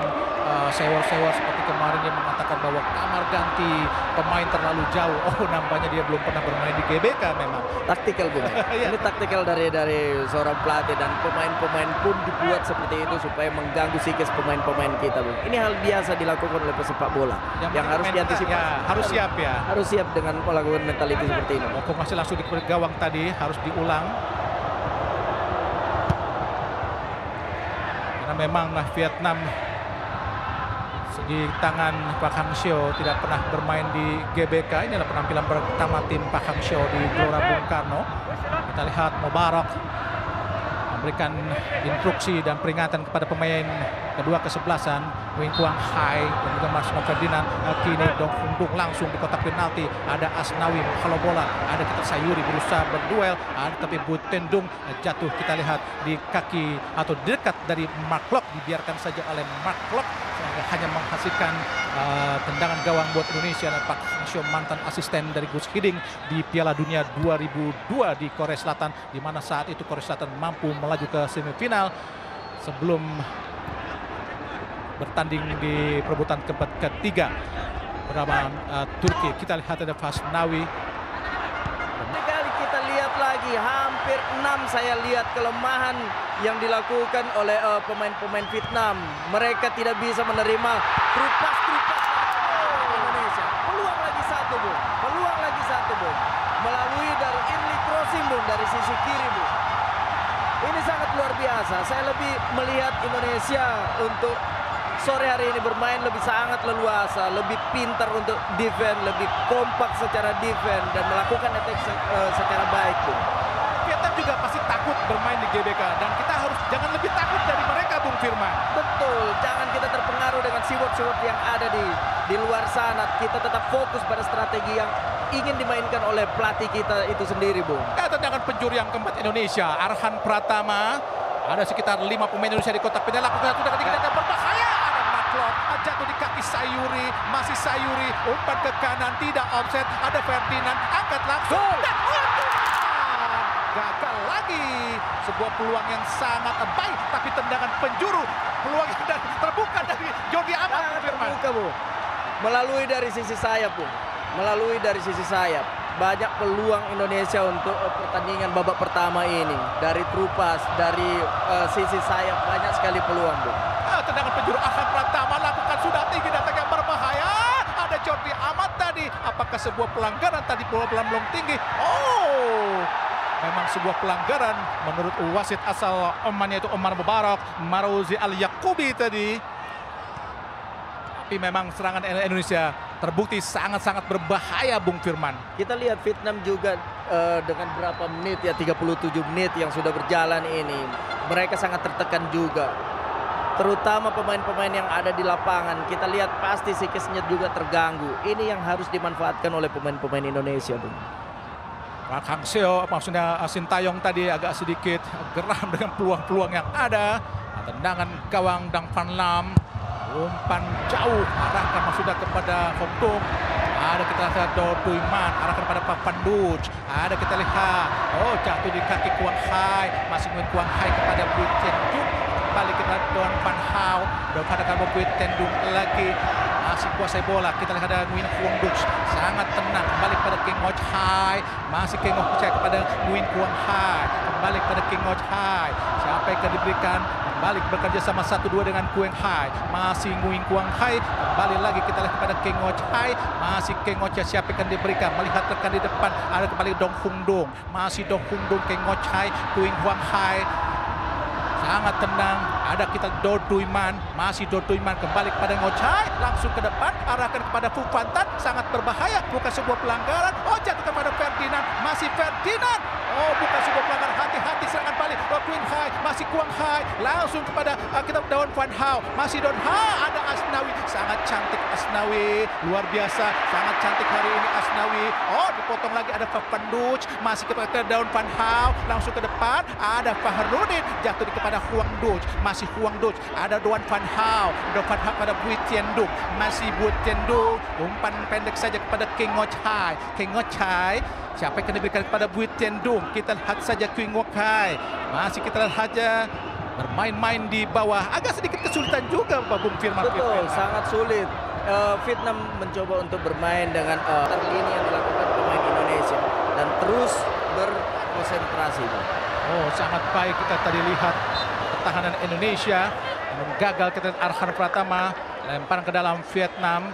Speaker 3: sewor-sewor seperti kemarin dia mengatakan bahwa kamar ganti pemain terlalu jauh. Oh, nampaknya dia belum pernah bermain di GBK memang.
Speaker 4: Taktikal, Bung. Ini taktikal dari seorang pelatih dan pemain-pemain pun dibuat seperti itu supaya mengganggu psikis pemain-pemain kita, Bung. Ini hal biasa dilakukan oleh pesepak bola yang harus diantisipasi.
Speaker 3: Ya, harus siap ya.
Speaker 4: Harus siap dengan melakukan mentality seperti ini.
Speaker 3: Oh, masih langsung di gawang tadi harus diulang. Karena memang Vietnam segi tangan Pak Hang Seo tidak pernah bermain di GBK. Inilah penampilan pertama tim Pak Hang Seo di Gelora Bung Karno. Kita lihat Mubarak memberikan instruksi dan peringatan kepada pemain kedua kesebelasan Wing Kuang Hai dan juga Marcelo Ferdinand. Kini Dong Hung langsung di kotak penalti. Ada Asnawi kalau bola, ada kita Sayuri berusaha berduel, ada tapi Bui Tien Dung jatuh. Kita lihat di kaki atau dekat dari Mark Klok, dibiarkan saja oleh Mark Klok sehingga hanya menghasilkan tendangan gawang buat Indonesia. Dan Pak Hang Seo mantan asisten dari Gus Hiding di Piala Dunia 2002 di Korea Selatan, di mana saat itu Korea Selatan mampu melaju ke semifinal sebelum bertanding di perebutan ketiga bersama Turki. Kita lihat ada Asnawi.
Speaker 4: Kali kita lihat lagi hampir 6 saya lihat kelemahan yang dilakukan oleh pemain-pemain Vietnam. Mereka tidak bisa menerima trupas Indonesia. Peluang lagi satu, Bung. Peluang lagi satu, Bung. Melalui dari early crossing, Bung, dari sisi kiri, Bung. Ini sangat luar biasa. Saya lebih melihat Indonesia untuk sore hari ini bermain lebih sangat leluasa, lebih pintar untuk defend, lebih kompak secara defend dan melakukan attack secara baik, Bung.
Speaker 3: Vietnam juga pasti takut bermain di GBK dan kita harus jangan lebih takut dari mereka, Bung Firman.
Speaker 4: Betul, jangan kita terpengaruh dengan siwot-siwot yang ada di luar sana. Kita tetap fokus pada strategi yang ingin dimainkan oleh pelatih kita itu sendiri, Bung.
Speaker 3: Tendangan penjuru yang keempat Indonesia, Arhan Pratama. Ada sekitar 5 pemain Indonesia di kotak penalti. Lakukan satu dengan yang berbahaya. Ada Maklot, jatuh di kaki Sayuri, masih Sayuri, umpan ke kanan, tidak offset. Ada Ferdinand, angkat langsung. Dan gagal lagi. Sebuah peluang yang sangat baik, tapi tendangan penjuru. Peluang yang terbuka dari Jordi Amat.
Speaker 4: Terbuka, Bung. Melalui dari sisi sayap, Bung. Melalui dari sisi sayap. Banyak peluang Indonesia untuk pertandingan babak pertama ini. Dari Trupas, dari sisi sayap, banyak sekali peluang, Bung.
Speaker 3: Tendangan penjuru Arhan Pratama lakukan sudah tinggi, datang yang berbahaya. Ada Jordi Amat tadi. Apakah sebuah pelanggaran tadi bola belum tinggi? Oh, memang sebuah pelanggaran menurut wasit asal Oman, yaitu Omar Mubarak Marouzi Al-Yaqubi tadi. Tapi memang serangan Indonesia terbukti sangat-sangat berbahaya, Bung Firman.
Speaker 4: Kita lihat Vietnam juga dengan berapa menit ya, 37 menit yang sudah berjalan ini. Mereka sangat tertekan juga. Terutama pemain-pemain yang ada di lapangan. Kita lihat pasti psikisnya juga terganggu. Ini yang harus dimanfaatkan oleh pemain-pemain Indonesia, Bung.
Speaker 3: Park Hang-seo, maksudnya Sintayong tadi agak sedikit geram dengan peluang-peluang yang ada. Tendangan gawang Dang Van Lam. Umpan jauh, arahkan maksudnya kepada Hong Kong. Ada kita lihat Do Duiman, arahkan pada Papanduc. Ada kita lihat, oh jatuh di kaki Kuang Hai. Masih Nguyen Kuang Hai kepada Bui Tiendung. Kembali kita Don Van Hao. Don Van Hao Bui Tiendung lagi. Masih kuasai bola. Kita lihat ada Nguyen Kuang Duc. Sangat tenang. Kembali kepada King Ngoc Hai. Masih King Ngoc Hai kepada Nguyen Kuang Hai. Kembali kepada King Ngoc Hai. Siapa yang diberikan? Balik bekerja sama 1-2 dengan Kuang Hai. Masih Nguyen Kuang Hai. Kembali lagi kita lihat kepada King Ngoc Hai. Masih King Ngoc Hai. Siapa yang diberikan? Melihat rekan di depan. Ada kembali Dong Hung Dong. Masih Dong Hung Dong, King Ngoc Hai, Nguyen Kuang Hai. Sangat tenang. Ada kita Do Duiman. Masih Do Duiman kembali kepada Ngoc Hai. Langsung ke depan. Arahkan kepada Phu Phan Tan. Sangat berbahaya. Bukan sebuah pelanggaran. Oh, jatuh kepada Ferdinand. Masih Ferdinand. Oh, bukan sebuah pelanggaran. Hati-hati serangan balik. Kuang Hai. Masih Kuang Hai. Langsung kepada kita Don Van Hao. Masih Don Ha. Ada Asnawi. Sangat cantik Asnawi. Luar biasa. Sangat cantik hari ini Asnawi. Oh, dipotong lagi ada Papanduc. Masih kepada Don Van Hao. Langsung ke depan. Ada Fahrudin. Jatuh kepada Huang Duc. Masih Huang Duc. Ada Don Van Hao. Don Van Hao pada Bui Tiendung. Masih Bui Tiendung. Umpan pendek saja kepada King Ngoc Hai. King Ngoc Hai. Siapa yang akan diberikan kepada Bui Tiendung? Kita lihat saja King Ngoc Hai. Masih kita lihat saja bermain-main di bawah. Agak sedikit kesulitan juga, Pak Bung Firman.
Speaker 4: Betul, sangat sulit. Vietnam mencoba untuk bermain dengan lini yang dilakukan pemain Indonesia. Dan terus berkonsentrasi.
Speaker 3: Oh, sangat baik kita tadi lihat pertahanan Indonesia. Gagal kita lihat Arhan Pratama. Lemparan ke dalam Vietnam.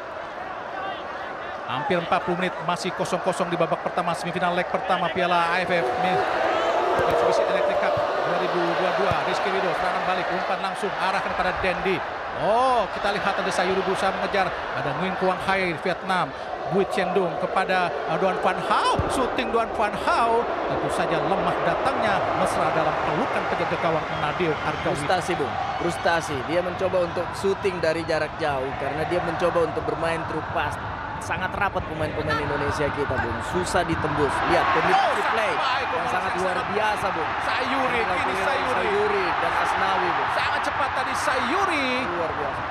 Speaker 3: Hampir 40 menit masih 0-0 di babak pertama semifinal leg pertama Piala AFF Mitsubishi Electric Cup 2022. Rizky Ridho serangan balik, umpan langsung arahkan pada Dendi. Oh, kita lihat ada Sayuri berusaha mengejar. Ada Nguyen Kuang Hai Vietnam. Bui Tiendung kepada Don Van Hao. Shooting Don Van Hao. Tentu saja lemah datangnya mesra dalam pelukan penjaga gawang Nadeo Argawi.
Speaker 4: Frustasi, Bung. Frustasi. Dia mencoba untuk shooting dari jarak jauh karena dia mencoba untuk bermain through pass. Sangat rapat pemain-pemain Indonesia kita, Bung. Susah ditembus. Lihat kombinasi play yang sangat luar biasa, Bung.
Speaker 3: Sayuri, kini Sayuri
Speaker 4: dan Asnawi, Bung.
Speaker 3: Sangat cepat tadi Sayuri.
Speaker 4: Luar biasa.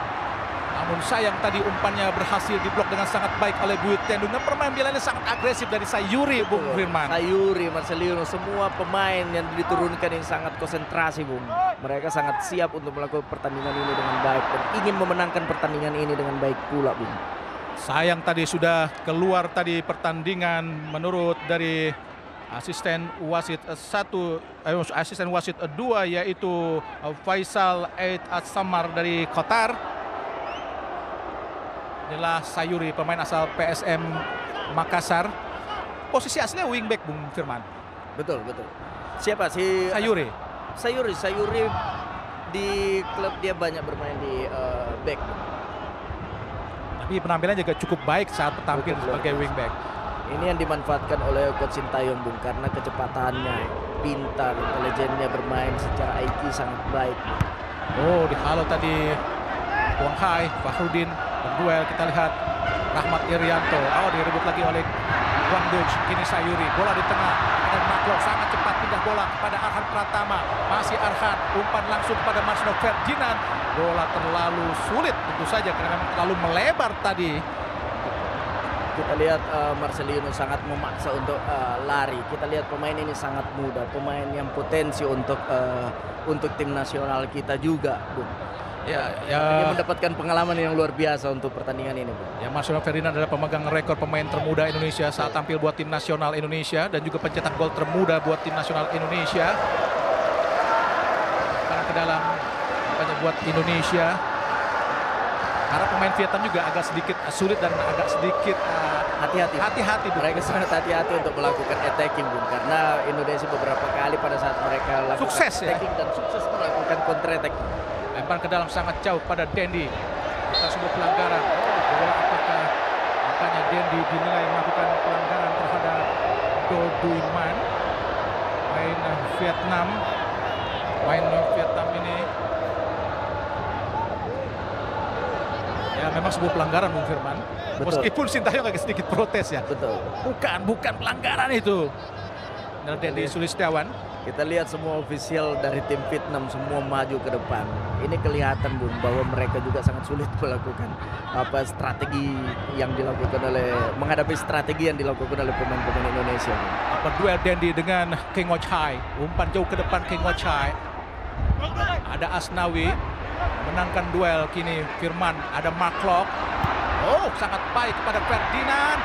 Speaker 3: Namun sayang tadi umpannya berhasil diblok dengan sangat baik oleh Bui Tiendung. Dan permainan bilanya sangat agresif dari Sayuri, Bung Firman.
Speaker 4: Sayuri, Marcelino, semua pemain yang diturunkan yang sangat konsentrasi, Bung. Mereka sangat siap untuk melakukan pertandingan ini dengan baik dan ingin memenangkan pertandingan ini dengan baik pula, Bung.
Speaker 3: Sayang tadi sudah keluar tadi pertandingan menurut dari asisten wasit 2 yaitu Faisal Eid As-Samar dari Qatar. Inilah Sayuri, pemain asal PSM Makassar. Posisi aslinya wingback, Bung Firman.
Speaker 4: Betul, betul. Siapa sih?
Speaker 3: Sayuri.
Speaker 4: Sayuri di klub dia banyak bermain di back.
Speaker 3: Tapi penampilan juga cukup baik saat tampil sebagai wingback.
Speaker 4: Ini yang dimanfaatkan oleh Coach Sintayong, Bung, karena kecepatannya. pintar, intelijennya bermain secara IQ sangat baik.
Speaker 3: Oh, dihalau tadi Wang Hai, Fahrudin berduel. Kita lihat Rahmat Irianto. Oh, direbut lagi oleh Kwang Duch. Kini Sayuri, bola di tengah. Ada Maklok sangat cepat pindah bola kepada Arhan Pratama. Masih Arhan, umpan langsung kepada Marcelo Ferdinand. Bola terlalu sulit tentu saja karena memang terlalu melebar tadi.
Speaker 4: Kita lihat Marcelino sangat memaksa untuk lari. Kita lihat pemain ini sangat muda, pemain yang potensi untuk tim nasional kita juga, Bung.
Speaker 3: Ya,
Speaker 4: Dia mendapatkan pengalaman yang luar biasa untuk pertandingan ini, Bung.
Speaker 3: Ya, Marcelo Ferdinand adalah pemegang rekor pemain termuda Indonesia saat tampil buat tim nasional Indonesia dan juga pencetak gol termuda buat tim nasional Indonesia. Karena ke dalam banyak buat Indonesia. Karena pemain Vietnam juga agak sedikit sulit dan agak sedikit hati-hati.
Speaker 4: Mereka sangat hati-hati untuk melakukan attacking, Bung, karena Indonesia beberapa kali pada saat mereka lakukan
Speaker 3: Sukses,
Speaker 4: attacking dan sukses melakukan counter attack.
Speaker 3: Lempar ke dalam sangat jauh pada Dendi. Kita sebuah pelanggaran. Bola apakah makanya Dendi dinilai melakukan pelanggaran terhadap Do Duy Man, main Vietnam ini. Ya, memang sebuah pelanggaran, Bung Firman.
Speaker 4: Betul.
Speaker 3: Meskipun Sintayong agak sedikit protes ya.
Speaker 4: Betul.
Speaker 3: Bukan pelanggaran itu. Nah, Dendi Sulistiawan.
Speaker 4: Kita lihat semua ofisial dari tim Vietnam semua maju ke depan. Ini kelihatan, Bung, bahwa mereka juga sangat sulit melakukan menghadapi strategi yang dilakukan oleh pemain-pemain Indonesia.
Speaker 3: Berduel Dendi dengan King Ngo Chai. Umpan jauh ke depan King Ngo Chai. Ada Asnawi menangkan duel. Kini Firman, ada Maklok. Oh, sangat baik kepada Ferdinand.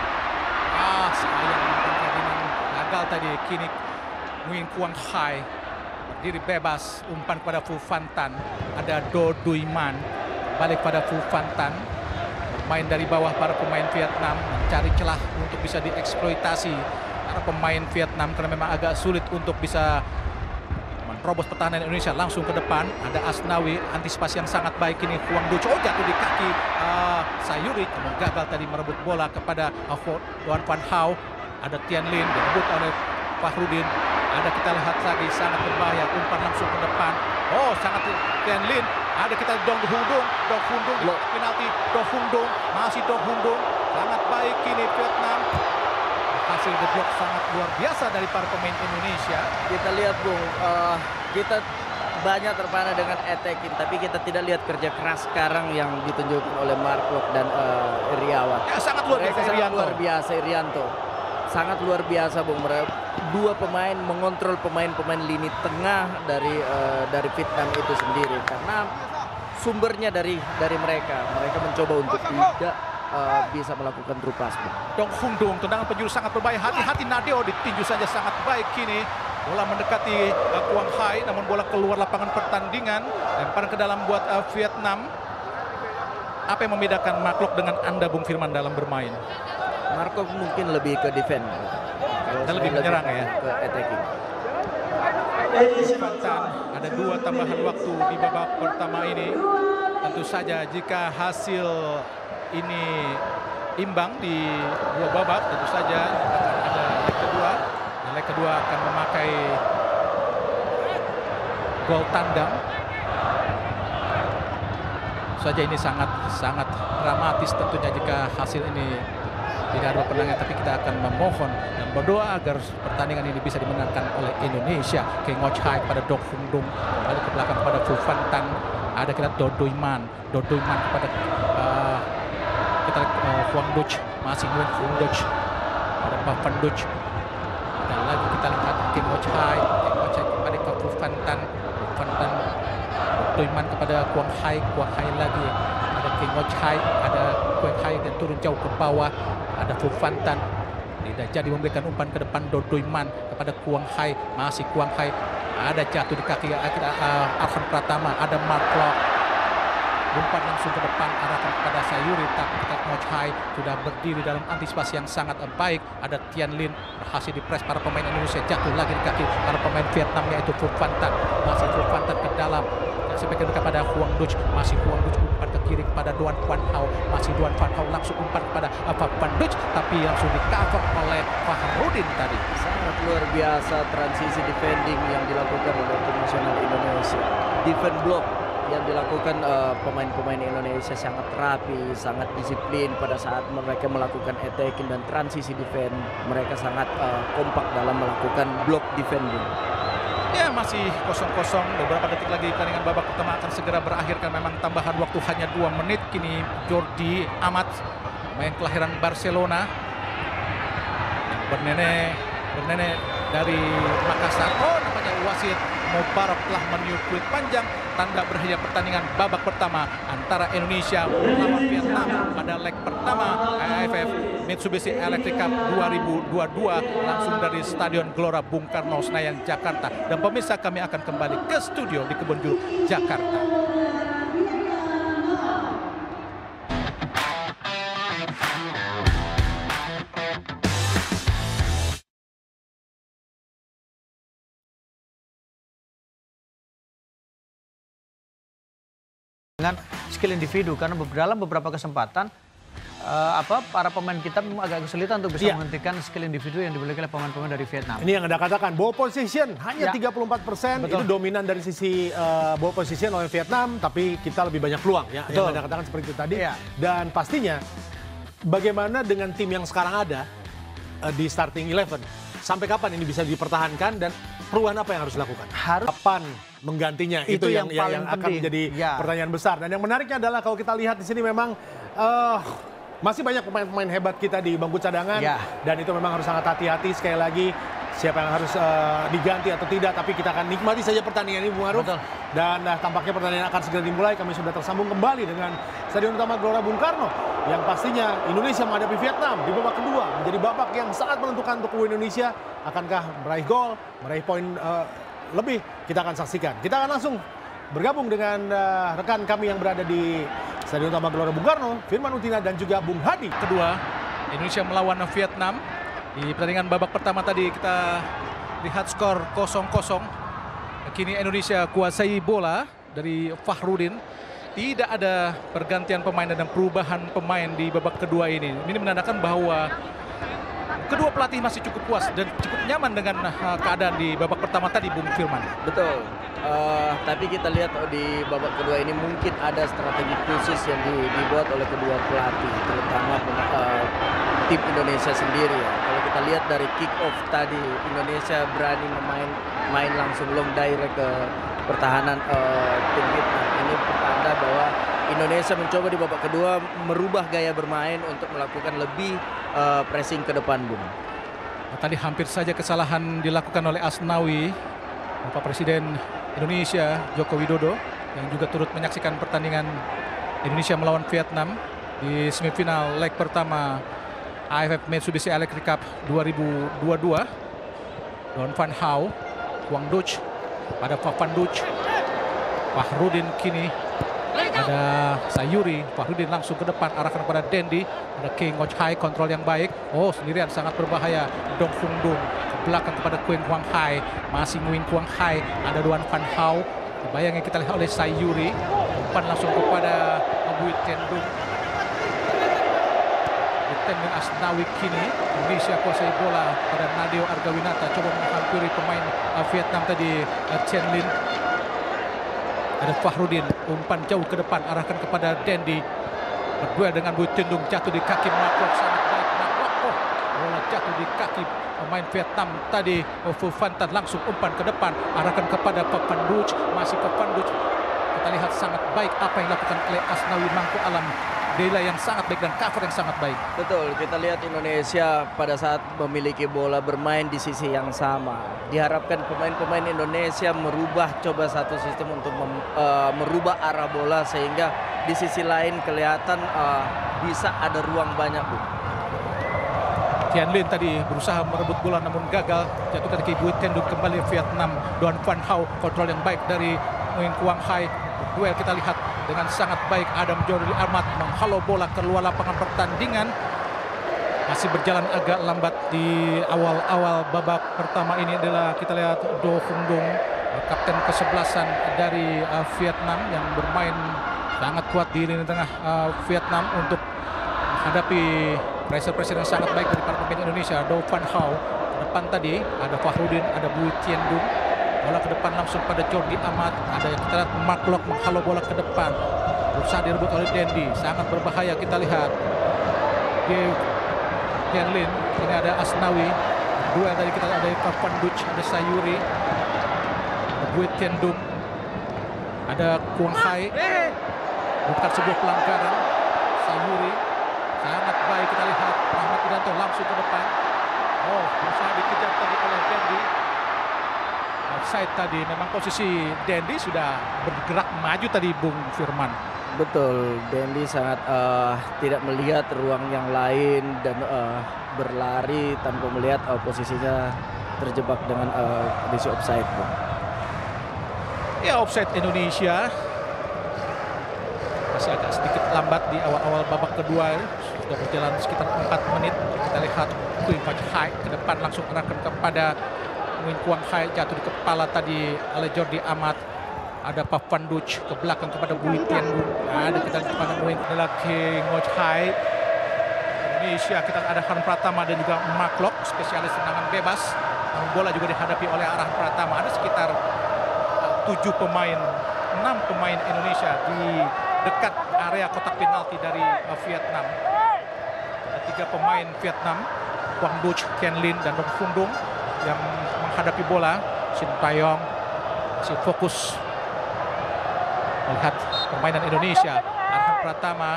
Speaker 3: Sayang Ferdinand gagal tadi. Kini Nguyen Quang Hai berdiri bebas, umpan kepada Phu Phan Tan. Ada Do Duy Man, balik pada Phu Phan Tan. Bermain dari bawah para pemain Vietnam, mencari celah untuk bisa dieksploitasi para pemain Vietnam karena memang agak sulit untuk bisa menerobos pertahanan Indonesia. Langsung ke depan, ada Asnawi, antisipasi yang sangat baik ini. Quang Duch, jatuh di kaki Sayuri, namun gagal tadi merebut bola kepada Doan Van Hau. Ada Tian Lin, direbut oleh Fahrudin. Ada kita lihat lagi sangat berbahaya, umpan langsung ke depan. Oh, sangat Tian Lin. Ada kita Dong Hundung penalti. Dong Hundung, masih Dong Hundung. Sangat baik kini Vietnam. Hasil the block sangat luar biasa dari para pemain Indonesia.
Speaker 4: Kita lihat, Bung, kita banyak terpana dengan attacking, tapi kita tidak lihat kerja keras sekarang yang ditunjukkan oleh Marklok dan Iriawan.
Speaker 3: Ya, sangat luar biasa
Speaker 4: Irianto. Sangat luar biasa, Bung. Dua pemain mengontrol pemain-pemain lini tengah dari Vietnam itu sendiri karena sumbernya dari mereka mencoba untuk tidak bisa melakukan through pass.
Speaker 3: Dong Hundung, tendangan penjuru sangat berbahaya. Hati-hati Nadeo, ditinju saja sangat baik kini. Bola mendekati Quang Hai, namun bola keluar lapangan pertandingan. Lempar ke dalam buat Vietnam. Apa yang membedakan Maklok dengan Anda, Bung Firman, dalam bermain?
Speaker 4: Markov mungkin lebih ke defend.
Speaker 3: Dan lebih menyerang ya?
Speaker 4: Ke attacking.
Speaker 3: Kesempatan, ada 2 tambahan waktu di babak pertama ini. Tentu saja jika hasil ini imbang di 2 babak, tentu saja akan ada leg kedua. Dan leg kedua akan memakai gol tandang. Saja ini sangat dramatis tentunya jika hasil ini tidak ada pertandingan, tapi kita akan memohon dan berdoa agar pertandingan ini bisa dimenangkan oleh Indonesia. King Ngo Chai pada Dong Hundung, balik ke belakang kepada Phu Phan Tan. Ada kita Do Duy Man kepada Quang Duch, masih Nguyen Quang Duch, ada Phan Duch. Dan lagi kita lihat King Ngo Chai kepada Phu Phan Tan, Duy Man kepada Quang Hai lagi. Ada King Ngo Chai, ada Quang Hai dan turun jauh ke bawah. Ada Phu Phan Tan, tidak jadi memberikan umpan ke depan. Do Duy Man kepada Quang Hai, masih Quang Hai. Ada jatuh di kaki Arhan Pratama. Ada Maklok, umpan langsung ke depan, arahkan kepada Sayuri. Tapi Ngo Chai sudah berdiri dalam antisipasi yang sangat baik. Ada Tian Lin, berhasil dipres para pemain Indonesia. Jatuh lagi di kaki para pemain Vietnam, yaitu Phu Phan Tan. Masih Phu Phan Tan ke dalam. Sebagian kepada Quang Duch, masih Quang Duch, umpan ke kiri kepada Duan Van Hau. Masih Duan Van Hau langsung umpan kepada Van Dijk, tapi langsung di cover oleh Fahrudin tadi.
Speaker 4: Sangat luar biasa transisi defending yang dilakukan oleh tim nasional Indonesia. Defend block yang dilakukan pemain-pemain Indonesia sangat rapi, sangat disiplin pada saat mereka melakukan attacking dan transisi defense. Mereka sangat kompak dalam melakukan block defending.
Speaker 3: Ya, masih 0-0. Beberapa detik lagi pertandingan babak pertama akan segera berakhir kan memang tambahan waktu hanya 2 menit. Kini Jordi Amat, pemain kelahiran Barcelona, yang bernene dari Makassar. Oh, namanya wasit Mubarak telah meniup peluit panjang tanda berakhirnya pertandingan babak pertama antara Indonesia melawan Vietnam pada leg pertama AFF Mitsubishi Electric Cup 2022 langsung dari Stadion Gelora Bung Karno, Senayan, Jakarta. Dan pemirsa, kami akan kembali ke studio di Kebonjeruk, Jakarta.
Speaker 1: Dengan skill individu, karena dalam beberapa kesempatan para pemain kita agak kesulitan untuk bisa menghentikan skill individu yang dimiliki oleh pemain-pemain dari Vietnam.
Speaker 2: Ini yang Anda katakan, ball position hanya 34%, itu dominan dari sisi ball position oleh Vietnam, tapi kita lebih banyak peluang ya. Yang Anda katakan seperti itu tadi. Dan pastinya bagaimana dengan tim yang sekarang ada di starting 11, sampai kapan ini bisa dipertahankan dan perubahan apa yang harus dilakukan? Kapan menggantinya? Itu yang akan menjadi pertanyaan besar. Dan yang menariknya adalah kalau kita lihat di sini memang masih banyak pemain-pemain hebat kita di bangku cadangan. Dan itu memang harus sangat hati-hati. Sekali lagi, siapa yang harus diganti atau tidak. Tapi kita akan nikmati saja pertandingan ini, Bung Aruf. Dan tampaknya pertandingan akan segera dimulai. Kami sudah tersambung kembali dengan Stadion Utama Gelora Bung Karno. Yang pastinya Indonesia menghadapi Vietnam di babak kedua. Menjadi babak yang sangat menentukan untuk Indonesia. Akankah meraih gol, meraih poin lebih? Kita akan saksikan. Kita akan langsung bergabung dengan rekan kami yang berada di Stadion Utama Gelora Bung Karno, Firman Utina dan juga Bung Hadi.
Speaker 3: Kedua, Indonesia melawan Vietnam. Di pertandingan babak pertama tadi kita lihat skor 0-0. Kini Indonesia kuasai bola dari Fahrudin. Tidak ada pergantian pemain dan perubahan pemain di babak kedua ini. Ini menandakan bahwa kedua pelatih masih cukup puas dan cukup nyaman dengan keadaan di babak pertama tadi, Bung Firman.
Speaker 4: Betul. Tapi kita lihat di babak kedua ini mungkin ada strategi khusus yang dibuat oleh kedua pelatih, terutama tim Indonesia sendiri ya. Kalau kita lihat dari kick off tadi, Indonesia berani main langsung long direct ke pertahanan tim Vietnam. Ini pertanda bahwa Indonesia mencoba di babak kedua merubah gaya bermain untuk melakukan lebih pressing ke depan, Bung.
Speaker 3: Tadi hampir saja kesalahan dilakukan oleh Asnawi, Bapak Presiden Indonesia Joko Widodo, yang juga turut menyaksikan pertandingan Indonesia melawan Vietnam di semifinal leg pertama AFF Mitsubishi Electric Cup 2022. Duan Van Hau, Van Dijk pada Van Dijk, Fahrudin kini ada Sayuri. Fahrudin langsung ke depan, arahkan kepada Dendi. Ada King Ngoc Hai, kontrol yang baik. Oh, sendirian sangat berbahaya. Dong Fung Dung ke belakang kepada Nguyen Quang Hai. Masih Nguyen Quang Hai. Ada Duan Van Hau. Bayangnya kita lihat oleh Sayuri. Umpan langsung kepada Bui Tendung. Tendung Asnawi kini. Indonesia kuasai bola pada Nadeo Argawinata. Coba menghampiri pemain Vietnam tadi, Chen Lin. Ada Fahrudin, umpan jauh ke depan, arahkan kepada Dendi. Berduel dengan Bui Tendung, jatuh di kaki Markwak, sangat baik Markwak. Oh, bola jatuh di kaki pemain Vietnam tadi. Phu Van Tan langsung umpan ke depan, arahkan kepada Van Dijk, masih Van Dijk. Kita lihat sangat baik apa yang dilakukan oleh Asnawi Mangku Alam. Dela yang sangat baik dan cover yang sangat baik.
Speaker 4: Betul, kita lihat Indonesia pada saat memiliki bola bermain di sisi yang sama. Diharapkan pemain-pemain Indonesia coba satu sistem untuk merubah arah bola sehingga di sisi lain kelihatan bisa ada ruang banyak, Bu.
Speaker 3: Tian Lin tadi berusaha merebut bola namun gagal. Jatuhkan ke Bui Tendung, kembali Vietnam. Duan Van Hau, kontrol yang baik dari Nguyen Quang Hai. Duel kita lihat dengan sangat baik. Adam Jordi Amat menghalau bola keluar lapangan pertandingan. Masih berjalan agak lambat di awal-awal babak pertama ini adalah kita lihat Do Fung Dung, kapten ke-11 dari Vietnam yang bermain Sangat kuat di lini tengah Vietnam untuk menghadapi pressure yang sangat baik dari para pemain Indonesia. Do Van Hau ke depan tadi, ada Fahrudin, ada Bui Tien Dung. Bola ke depan langsung pada Jordi Amat. Ada yang kita lihat Mark Locke menghalau bola ke depan. Berusaha direbut oleh Dendi, sangat berbahaya kita lihat. Di Tian Lin, ini ada Asnawi. Duel tadi kita ada Van Duch, ada Sayuri, ada Bui Tien Dung, ada Kuang Hai. Bukan sebuah pelanggaran. Sayuri sangat baik kita lihat. Rahmat Irianto langsung ke depan. Oh, berusaha dikejar tadi oleh Dendi. Offside tadi, memang posisi Dendi sudah bergerak maju tadi Bung Firman.
Speaker 4: Betul, Dendi sangat tidak melihat ruang yang lain dan berlari tanpa melihat posisinya terjebak dengan kondisi offside.
Speaker 3: Ya, offside Indonesia masih agak sedikit lambat di awal-awal babak kedua. Sudah berjalan sekitar 4 menit. Kita lihat Kuing Kuang Hai ke depan langsung arahkan kepada Nguyen Kuang Hai, jatuh di kepala tadi oleh Jordi Amat. Ada Pak Van Duch ke belakang kepada Bui Tien Dung. Ada kita kepada Nguyen lagi Ngoc Hai. Indonesia kita ada Han Pratama dan juga Mark Locke, spesialis tendangan bebas. Namun bola juga dihadapi oleh Arhan Pratama. Ada sekitar 6 pemain Indonesia di dekat area kotak penalti dari Vietnam. Ada 3 pemain Vietnam, Quang Duch, Ken Lin, dan Dong Phung Dung yang menghadapi bola. Shin Taeyong masih fokus melihat permainan Indonesia. Arhan Pratama,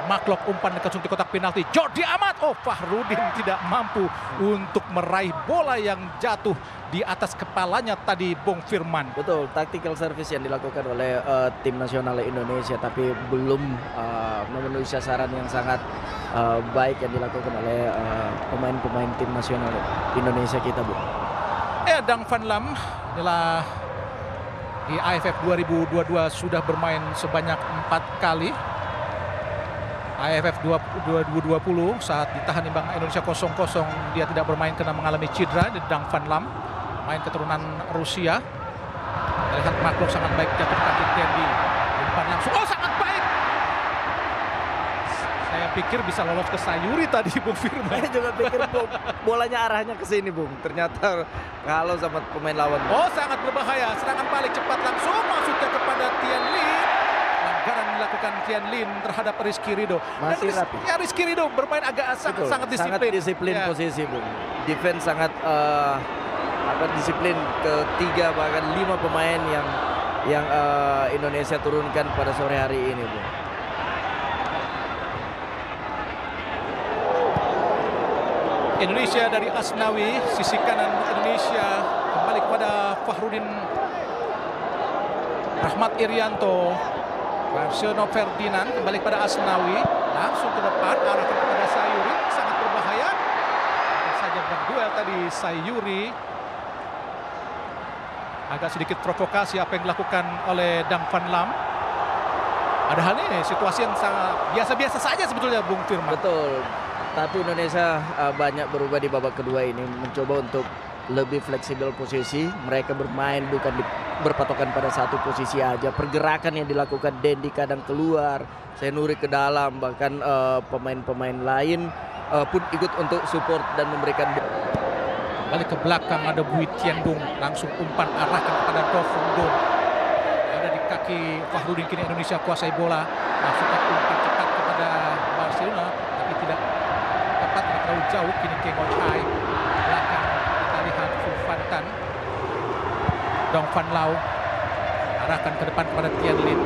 Speaker 3: Mark Locke umpan ke kotak penalti. Jordi Amat, oh Fahrudin tidak mampu untuk meraih bola yang jatuh di atas kepalanya tadi Bung Firman.
Speaker 4: Betul, tactical service yang dilakukan oleh tim nasional Indonesia, tapi belum memenuhi sasaran yang sangat baik yang dilakukan oleh pemain-pemain tim nasional Indonesia kita, Bu.
Speaker 3: Ya, Dang Van Lam adalah di AFF 2022 sudah bermain sebanyak 4 kali. AFF 2020 saat ditahan imbang Indonesia 0-0 dia tidak bermain karena mengalami cedera. Di Dang Van Lam, main keturunan Rusia. Lihat Mark Locke sangat baik jatuh di kaki Dendi. Umpan langsung, oh sangat baik. Saya pikir bisa lolos ke Sayuri tadi Bung Firman.
Speaker 4: Saya juga pikir bolanya arahnya ke sini, Bung. Ternyata kalau sama pemain lawan.
Speaker 3: Oh, sangat berbahaya. Serangan balik cepat langsung masuknya kepada Tian Lin. Pelanggaran dilakukan Tian Lin terhadap Rizky Ridho.
Speaker 4: Masih rapi.
Speaker 3: Ya, Rizky Ridho bermain agak sangat disiplin.
Speaker 4: Sangat disiplin ya. Posisi, Bung. Defense sangat disiplin. Ketiga bahkan 5 pemain yang Indonesia turunkan pada sore hari ini, Bung.
Speaker 3: Indonesia dari Asnawi, sisi kanan Indonesia kembali kepada Fahrudin, Rahmat Irianto, Marciono Ferdinand kembali kepada Asnawi, langsung ke depan arahkan kepada Sayuri, sangat berbahaya. Tentu saja berduel tadi Sayuri. Agak sedikit provokasi apa yang dilakukan oleh Dang Van Lam. Padahal ini situasi yang sangat biasa-biasa saja sebetulnya Bung Firman.
Speaker 4: Betul. Tapi Indonesia banyak berubah di babak kedua ini, mencoba untuk lebih fleksibel posisi. Mereka bermain bukan berpatokan pada satu posisi aja. Pergerakan yang dilakukan Dendi kadang keluar, Senuri ke dalam, bahkan pemain-pemain lain pun ikut untuk support dan memberikan.
Speaker 3: Balik ke belakang ada Bui Tien Dung, langsung umpan arahkan kepada Do Phung Dung. Ada di kaki Fahrudin, kini Indonesia kuasai bola. Masukkan umpan cepat kepada Barcelona, tapi tidak tepat, terlalu jauh. Kini Keng Ngoc Hai belakang, kita lihat Phu Phan Tan, Dong Van Lau arahkan ke depan kepada Tian Lin.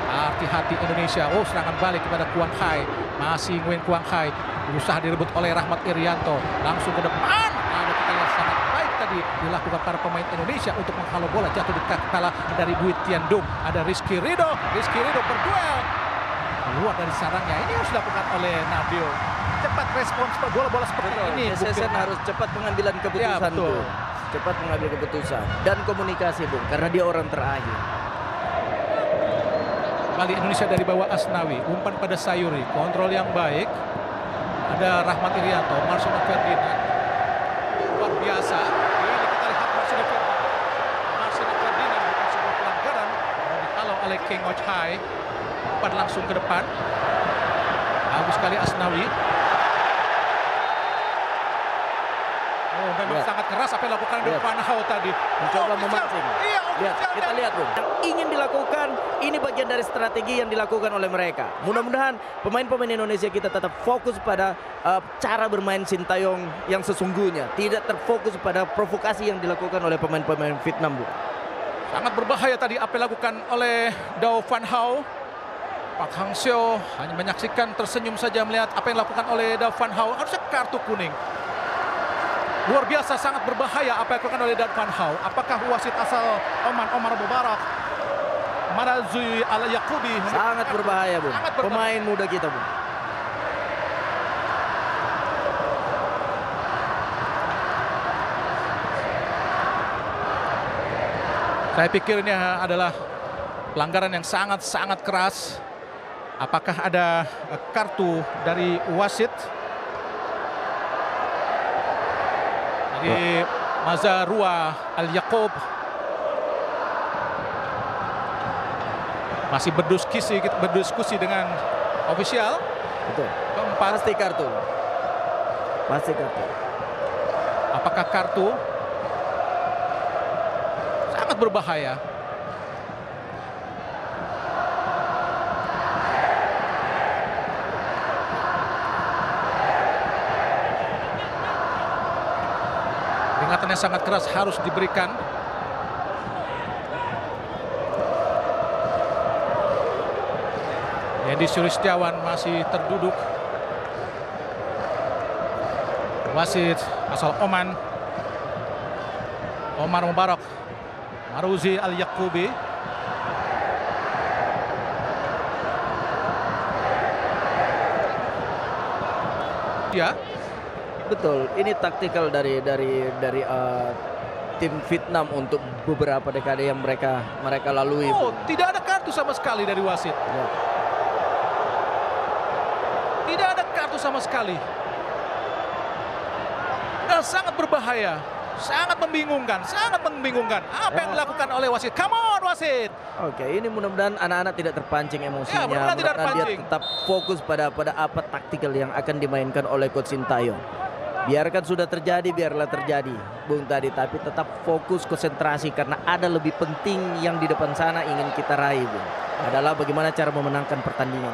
Speaker 3: Hati-hati Indonesia. Oh, serangan balik kepada Kuang Hai, masih Nguyen Kuang Hai berusaha direbut oleh Rahmat Irianto, langsung ke depan. Ada kita lihat sangat baik tadi dilakukan para pemain Indonesia untuk menghalau bola, jatuh di kepala dari Bui Tien Dung. Ada Rizky Ridho berduel keluar dari sarangnya. Ini harus dilakukan oleh Nabil. Cepat respons bola-bola seperti ini.
Speaker 4: SSN harus cepat pengambilan keputusan,
Speaker 3: ya, betul.
Speaker 4: Bung. Cepat mengambil keputusan dan komunikasi, Bung, karena dia orang terakhir.
Speaker 3: Balik Indonesia dari bawah Asnawi, umpan pada Sayuri, kontrol yang baik. Ada Rahmat Irianto, Marciono Ferdinand, luar biasa. Ini kita lihat Marciono Ferdinand bukan sebuah pelanggaran, dihalau oleh Keng Ngoc Hai. umpan langsung ke depan. Bagus sekali Asnawi. Oh, memang sangat keras apa yang dilakukan Van Hau tadi.
Speaker 4: Mencoba memancing.
Speaker 3: Iya,
Speaker 4: Lihat, kita lihat Bung. Yang ingin dilakukan, ini bagian dari strategi yang dilakukan oleh mereka. Mudah-mudahan pemain-pemain Indonesia kita tetap fokus pada cara bermain Sintayong yang sesungguhnya. Tidak terfokus pada provokasi yang dilakukan oleh pemain-pemain Vietnam, Bung.
Speaker 3: Sangat berbahaya tadi apa yang dilakukan oleh Dau Van Hau. Pak Hang Seo hanya menyaksikan tersenyum saja melihat apa yang dilakukan oleh Dau Van Hau. Harusnya kartu kuning. Luar biasa, sangat berbahaya apa yang dilakukan oleh Dau Van Hau. Apakah wasit asal Oman, Omar Mubarak, Marazi Al-Yaqubi?
Speaker 4: Sangat berbahaya, Bung.
Speaker 3: Sangat berbahaya.
Speaker 4: Pemain muda kita, Bung.
Speaker 3: Saya pikir ini adalah pelanggaran yang sangat-sangat keras. Apakah ada kartu dari wasit? Dari Mazarua Al-Yaqub. Masih berdiskusi dengan ofisial.
Speaker 4: Betul.
Speaker 3: Keempat.
Speaker 4: Pasti kartu. Pasti kartu.
Speaker 3: Apakah kartu? Sangat berbahaya. Peringatan yang sangat keras harus diberikan. Yedi Sulistiawan masih terduduk. Wasit asal Oman, Omar Mubarak, Maruzi Al-Yaqubi. Ya.
Speaker 4: Betul, ini taktikal dari tim Vietnam untuk beberapa dekade yang mereka lalui.
Speaker 3: Oh, tidak ada kartu sama sekali dari wasit.
Speaker 4: Ya.
Speaker 3: Tidak ada kartu sama sekali. Dan sangat berbahaya, sangat membingungkan, Apa yang dilakukan oleh wasit? Come on, wasit!
Speaker 4: Oke, ini mudah-mudahan anak-anak tidak terpancing emosinya.
Speaker 3: Ya, mudah-mudahan tidak
Speaker 4: Mudah-mudahan dia
Speaker 3: terpancing.
Speaker 4: tetap fokus pada apa taktikal yang akan dimainkan oleh Coach Sintayong. Biarkan sudah terjadi, biarlah terjadi, Bung tadi. Tapi tetap fokus, konsentrasi, karena ada lebih penting yang di depan sana ingin kita raih, Bung. Adalah bagaimana cara memenangkan pertandingan.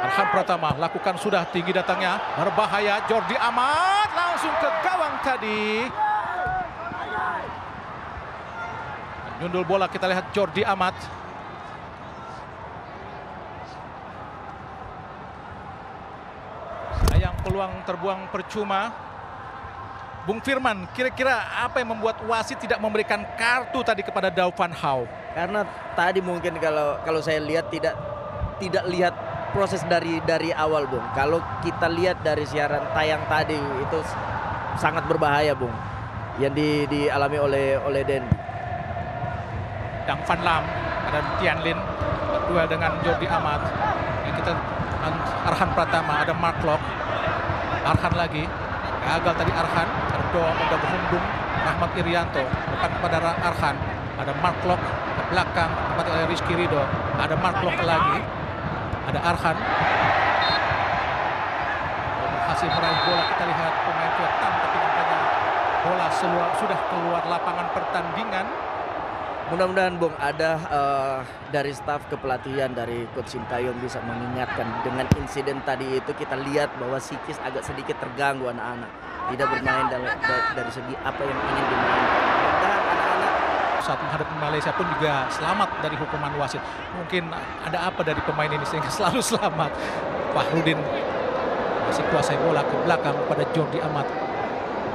Speaker 3: Arhan Pratama lakukan sudah tinggi datangnya, berbahaya. Jordi Amat langsung ke gawang tadi. Nyundul bola, kita lihat Jordi Amat. Sayang, peluang terbuang percuma. Bung Firman, kira-kira apa yang membuat wasit tidak memberikan kartu tadi kepada Dau Van Hau?
Speaker 4: Karena tadi mungkin kalau saya lihat tidak lihat proses dari awal, Bung. Kalau kita lihat dari siaran tayang tadi itu sangat berbahaya, Bung, yang dialami oleh Dendi.
Speaker 3: Dang Van Lam, ada Tian Lin berduel dengan Jordi Amat. Yang kita Arhan Pratama, ada Mark Locke. Arhan lagi, gagal tadi Arhan. Ada berhundung Rahmat Irianto, bukan kepada Arhan. Ada Mark Locke ke belakang, tempat oleh Rizky Ridho. Ada Mark Locke lagi. Ada Arhan. Berhasil meraih bola, kita lihat pemain Vietnam, tapi nampaknya bola sudah keluar lapangan pertandingan.
Speaker 4: Mudah-mudahan, Bung, ada dari staf kepelatihan dari Coach Sintayong bisa mengingatkan. Dengan insiden tadi itu kita lihat bahwa psikis agak sedikit terganggu anak-anak. Tidak bermain dari segi apa yang ingin dimainkan. Mudah-mudahan anak-anak
Speaker 3: saat menghadapi Malaysia pun juga selamat dari hukuman wasit. Mungkin ada apa dari pemain ini sehingga selalu selamat. Fahrudin masih kuasai bola ke belakang pada Jordi Amat.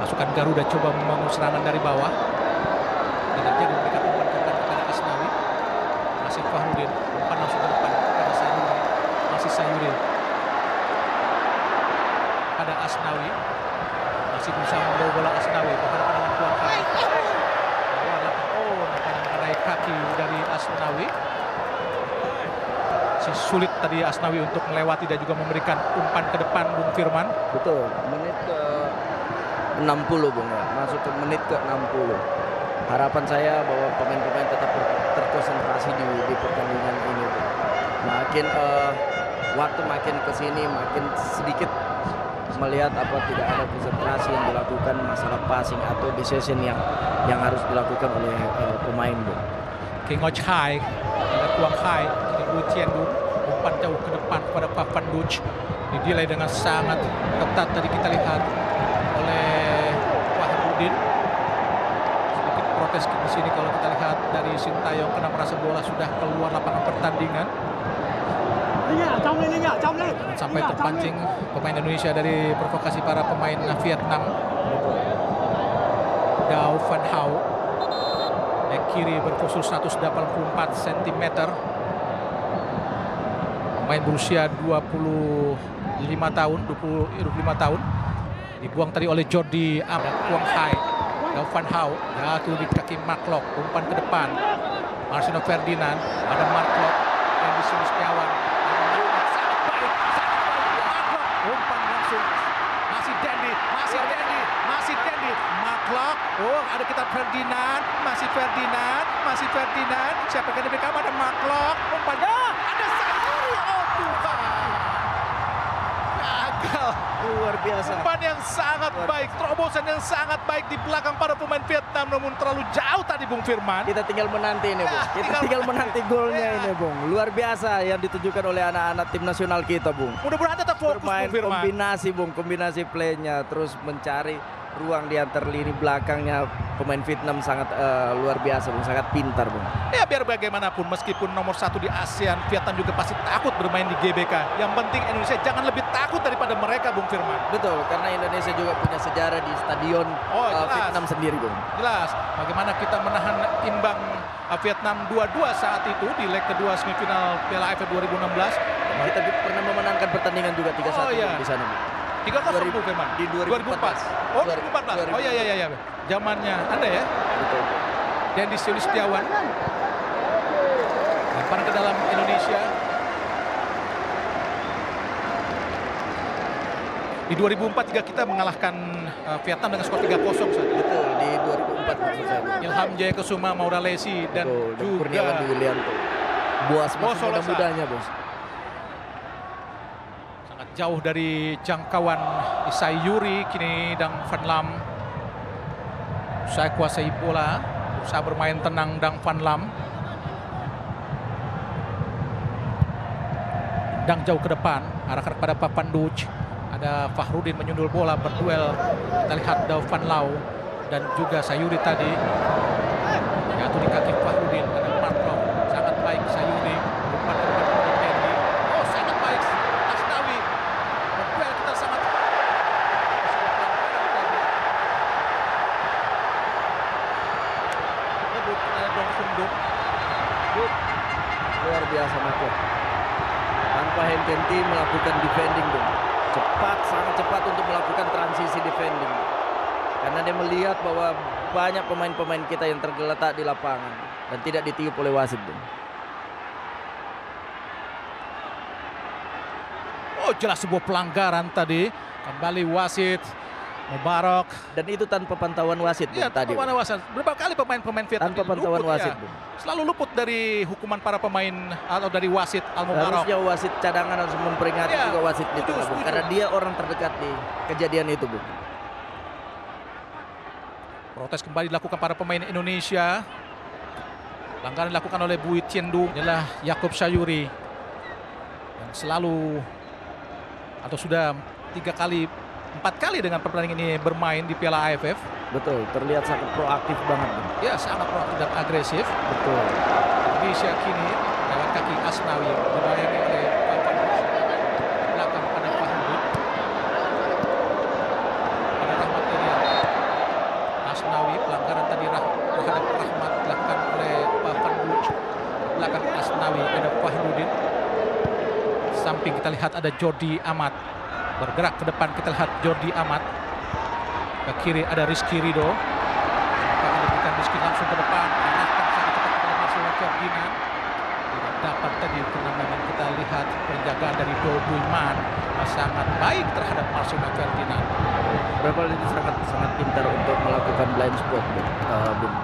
Speaker 3: Pasukan Garuda coba membangun serangan dari bawah. Tidak jadi memberikan umpan kepada Asnawi. Masih Fahrudin, umpan langsung ke depan kepada Sayuri. Masih Sayuri. Pada Asnawi. Masih berusaha membawa bola Asnawi. Berhadapan dengan Tuan Kali. Mengenai kaki dari Asnawi. Sulit tadi Asnawi untuk melewati dan juga memberikan umpan ke depan, Bung Firman.
Speaker 4: betul, menit ke 60, Bung, ya. Masuk ke menit ke 60. Harapan saya bahwa pemain-pemain tetap terkonsentrasi di pertandingan ini, Bung. makin waktu makin kesini makin sedikit melihat tidak ada konsentrasi yang dilakukan masalah passing atau decision yang harus dilakukan oleh pemain, Bung.
Speaker 3: King Ochai, Kuang Hai, Wu Tiandu, umpan jauh ke depan pada Pavan Duch. Didilai dengan sangat ketat tadi kita lihat oleh Fahrudin. Sedikit protes di sini kalau kita lihat dari Sintayong karena merasa bola sudah keluar lapangan pertandingan. Sampai terpancing pemain Indonesia dari provokasi para pemain Vietnam. Dao Van Hau, back kiri berpusul 184 cm. Pemain berusia 25 tahun. Dibuang tadi oleh Jordi Amat. Kuang Hai, Dao Van Hau, jatuh di kaki Mark Locke, umpan ke depan. Marcelo Ferdinand, ada Mark Locke, yang di sini Setiawan. Umpan langsung masih Dendi, Mark Locke. Oh, ada kita Ferdinand, masih Ferdinand. Siapa yang diberikan ada Mark Locke. Umpannya ada Sayuri. Oh Tuhan, gagal.
Speaker 4: Luar biasa.
Speaker 3: Umpan yang sangat baik, terobosan yang sangat baik di belakang para pemain Vietnam, namun terlalu jauh tadi Bung Firman.
Speaker 4: Kita tinggal menanti ini, Bung. Kita tinggal menanti golnya ini, Bung. Luar biasa yang ditunjukkan oleh anak-anak tim nasional kita, Bung.
Speaker 3: Mudah-mudahan tetap fokus,
Speaker 4: bermain
Speaker 3: Bung Firman.
Speaker 4: kombinasi, Bung, kombinasi playnya, terus mencari ruang di antar lini belakangnya. Pemain Vietnam sangat luar biasa, Bung, sangat pintar, Bung.
Speaker 3: Ya biar bagaimanapun, meskipun nomor 1 di ASEAN, Vietnam juga pasti takut bermain di GBK. Yang penting Indonesia jangan lebih takut daripada mereka, Bung Firman.
Speaker 4: Betul, karena Indonesia juga punya sejarah di stadion Vietnam sendiri, Bung.
Speaker 3: Jelas, bagaimana kita menahan imbang Vietnam 2-2 saat itu di leg kedua semifinal Piala AFF 2016.
Speaker 4: Kita pernah memenangkan pertandingan juga 3-1
Speaker 3: iya.
Speaker 4: di sana, Bung.
Speaker 3: 3-0 Bung Firman.
Speaker 4: Di 2014.
Speaker 3: Oh, 2014. Oh iya. Zamannya Anda ya.
Speaker 4: Betul.
Speaker 3: Dendi Setiawan. Lempar ke dalam Indonesia. Di 2004 juga kita mengalahkan Vietnam dengan skor 3-0 saat itu.
Speaker 4: Betul, di 2004 maksud saya.
Speaker 3: Ilham Jayakesuma, Maura Lesi dan juga
Speaker 4: Kurniawan Wilianto. Boas masih
Speaker 3: Solosa.
Speaker 4: muda-mudanya, Bos.
Speaker 3: Sangat jauh dari jangkauan Isai Yuri, kini Dang Van Lam. Saya kuasai bola, usaha bermain tenang Dang Van Lam. Dang jauh ke depan, arahkan kepada Pavan Duch. Ada Fahrudin menyundul bola, berduel. Kita lihat Dao Van Lau dan juga Sayuri tadi. Jatuh di kaki Fahrudin, ada Mark Locke. Sangat baik Sayuri. Umpan ke depan oleh Dendi. Oh, sangat baik Asnawi. Berduel kita sangat. Debut ada Dong Sunduk.
Speaker 4: Luar biasa, Marco. Tanpa henti melakukan defending, Bung. Cepat, sangat cepat untuk melakukan transisi defending. Karena dia melihat bahwa banyak pemain-pemain kita yang tergeletak di lapangan dan tidak ditiup oleh wasit, Bung.
Speaker 3: Oh, jelas sebuah pelanggaran tadi. Kembali wasit Mubarak.
Speaker 4: Dan itu tanpa pantauan wasit, Bung,
Speaker 3: Iya,
Speaker 4: tadi.
Speaker 3: tanpa wasit. Berapa kali pemain-pemain Vietnam
Speaker 4: Tanpa pantauan
Speaker 3: luput,
Speaker 4: wasit,
Speaker 3: ya.
Speaker 4: Bung.
Speaker 3: Selalu luput dari hukuman para pemain atau dari wasit Al-Mubarak.
Speaker 4: Harusnya wasit cadangan harus memperingati
Speaker 3: Ya,
Speaker 4: juga wasit itu,
Speaker 3: setuju,
Speaker 4: Bung.
Speaker 3: setuju.
Speaker 4: Karena dia orang terdekat di kejadian itu, Bung.
Speaker 3: Protes kembali dilakukan para pemain Indonesia. Pelanggaran dilakukan oleh Bui Tiendu adalah Yaakob Sayuri yang selalu atau sudah 4 kali dengan pertandingan ini bermain di Piala AFF.
Speaker 4: Betul, terlihat sangat proaktif banget, Bung.
Speaker 3: Ya, sangat proaktif dan agresif.
Speaker 4: Betul.
Speaker 3: Indonesia kini lewat kaki Asnawi dibayangi oleh Pavan belakang pada Fahrudin. Pada Rahmat Irianto. Asnawi pelanggaran tadi terhadap Rahmat dilakukan oleh Pavan Duch. Belakang Asnawi ada Fahrudin. Samping kita lihat ada Jordi Amat. Bergerak ke depan kita lihat Jordi Amat. Ke kiri ada Rizky Ridho. Akan diberikan Rizky langsung ke depan. Arahkan sangat cepat kepada Marcelo Ferdinand. Tidak dapat tadi turnamen kita lihat penjagaan dari Do Buiman sangat baik terhadap Marcelo Ferdinand.
Speaker 4: Berapa itu sangat pintar untuk melakukan blind spot, Bung.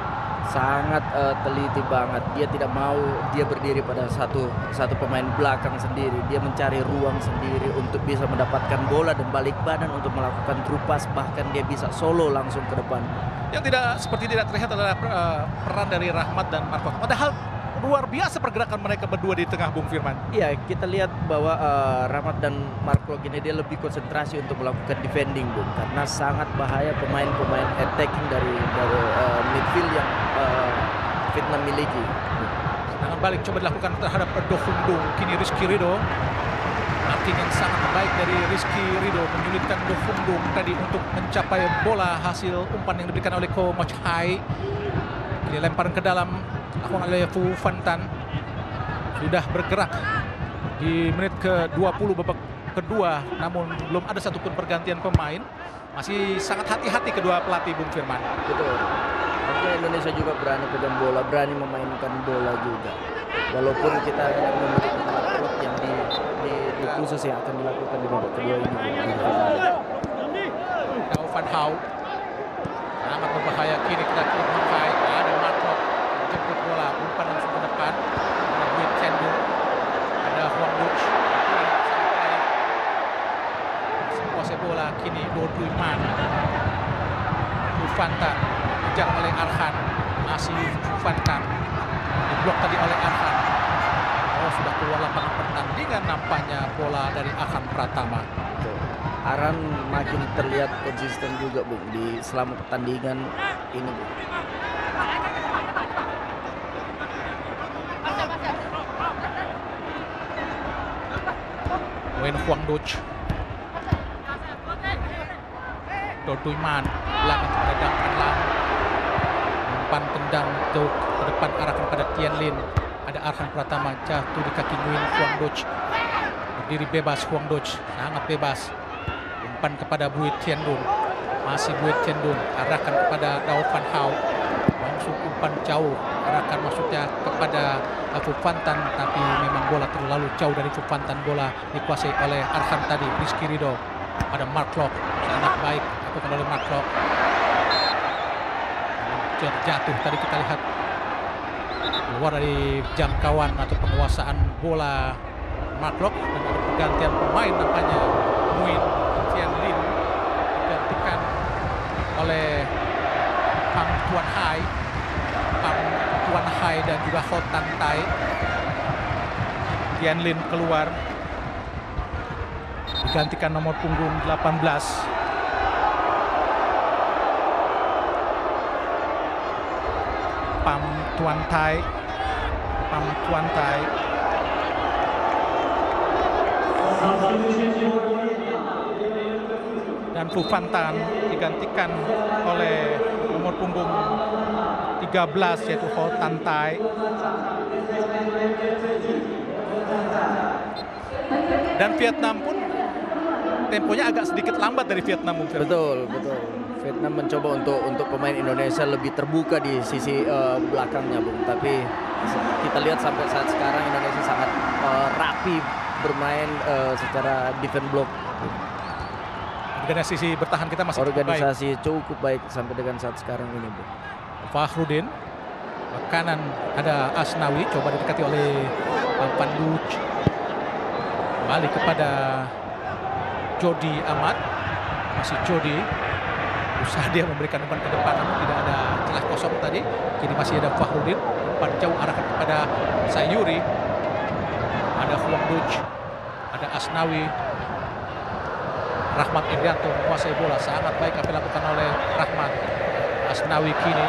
Speaker 4: sangat teliti banget. Dia tidak mau dia berdiri pada satu pemain belakang sendiri. Dia mencari ruang sendiri untuk bisa mendapatkan bola dan balik badan untuk melakukan through pass, bahkan dia bisa solo langsung ke depan.
Speaker 3: Yang seperti tidak terlihat adalah peran dari Rahmat dan Marco. Padahal luar biasa pergerakan mereka berdua di tengah, Bung Firman.
Speaker 4: Iya, kita lihat bahwa Rahmat dan Marco ini dia lebih konsentrasi untuk melakukan defending, Bung, karena sangat bahaya pemain-pemain attacking dari midfield yang Vietnam miliki.
Speaker 3: Serangan balik coba dilakukan terhadap Do Hung Dung. Kini Rizky Ridho. Marking yang sangat baik dari Rizky Ridho menyulitkan Do Hung Dung tadi untuk mencapai bola hasil umpan yang diberikan oleh Ko Moch Hai. Kini lemparan ke dalam dilakukan oleh Phu Phan Tan. Sudah bergerak di menit ke-20 babak kedua, namun belum ada satupun pergantian pemain. Masih sangat hati-hati kedua pelatih, Bung Firman.
Speaker 4: Betul. Artinya Indonesia juga berani pegang bola, berani memainkan bola juga. Walaupun kita memiliki klub yang di khusus yang akan dilakukan di babak kedua ini.
Speaker 3: Dao Van Hau sangat berbahaya. Kini kita ke Hai. Ada Marco menjemput bola, umpan langsung ke depan. Ada Bui Chen Dung, ada Huang Duch. Kuasai bola kini Do Dui Man. Phu Phan Tan dikejar oleh Arhan. Masih Phu Phan Tan diblok tadi oleh Arhan. Oh, sudah keluar lapangan pertandingan nampaknya bola dari Arhan Pratama.
Speaker 4: Arhan makin terlihat konsisten juga, Bung, di selama pertandingan ini, Bung.
Speaker 3: Wen Huang Duch. Do Dui Man belakang kepada Dang An Lam. Umpan tendang jauh ke depan arahkan pada Tian Lin. Ada Arhan Pratama jatuh di kaki Nguyen Huang Duch. Berdiri bebas Huang Duch, sangat bebas. Umpan kepada Bui Tian Dung. Masih Bui Tian Dung arahkan kepada Dao Van Hau. Langsung umpan jauh, arahkan maksudnya kepada Phu Phan Tan, tapi memang bola terlalu jauh dari Phu Phan Tan. Bola dikuasai oleh Arhan tadi. Rizky Ridho. Ada Mark Locke, sangat baik dilakukan oleh Mark Locke. Jatuh tadi kita lihat keluar dari jangkauan atau penguasaan bola Mark Locke, dan ada pergantian pemain nampaknya. Nguyen Tian Lin digantikan oleh Pham Tuan Hai. Pham Tuan Hai dan juga Ho Tan Tai. Tian Lin keluar digantikan nomor punggung 18. Pham Tuan Tai. Pham Tuan Tai. Dan Phu Phan Tan digantikan oleh nomor punggung 13 yaitu Ho Tan Tai. Dan Vietnam pun temponya agak sedikit lambat dari Vietnam mungkin.
Speaker 4: Betul. Vietnam mencoba untuk pemain Indonesia lebih terbuka di sisi belakangnya, Bung. Tapi kita lihat sampai saat sekarang Indonesia sangat rapi bermain secara defense block.
Speaker 3: Organisasi bertahan kita masih
Speaker 4: organisasi cukup baik sampai dengan saat sekarang ini, Bung.
Speaker 3: Fakhrudin. Kanan ada Asnawi, coba didekati oleh Panduc. Kembali kepada Jody Ahmad. Masih Jody. Usaha dia memberikan umpan ke depan, namun tidak ada celah kosong tadi. Kini masih ada Fakhrudin. Umpan jauh arahkan kepada Sayuri. Ada Huang Duch. Ada Asnawi. Rahmat Irianto menguasai bola, sangat baik apa yang dilakukan oleh Rahmat. Asnawi kini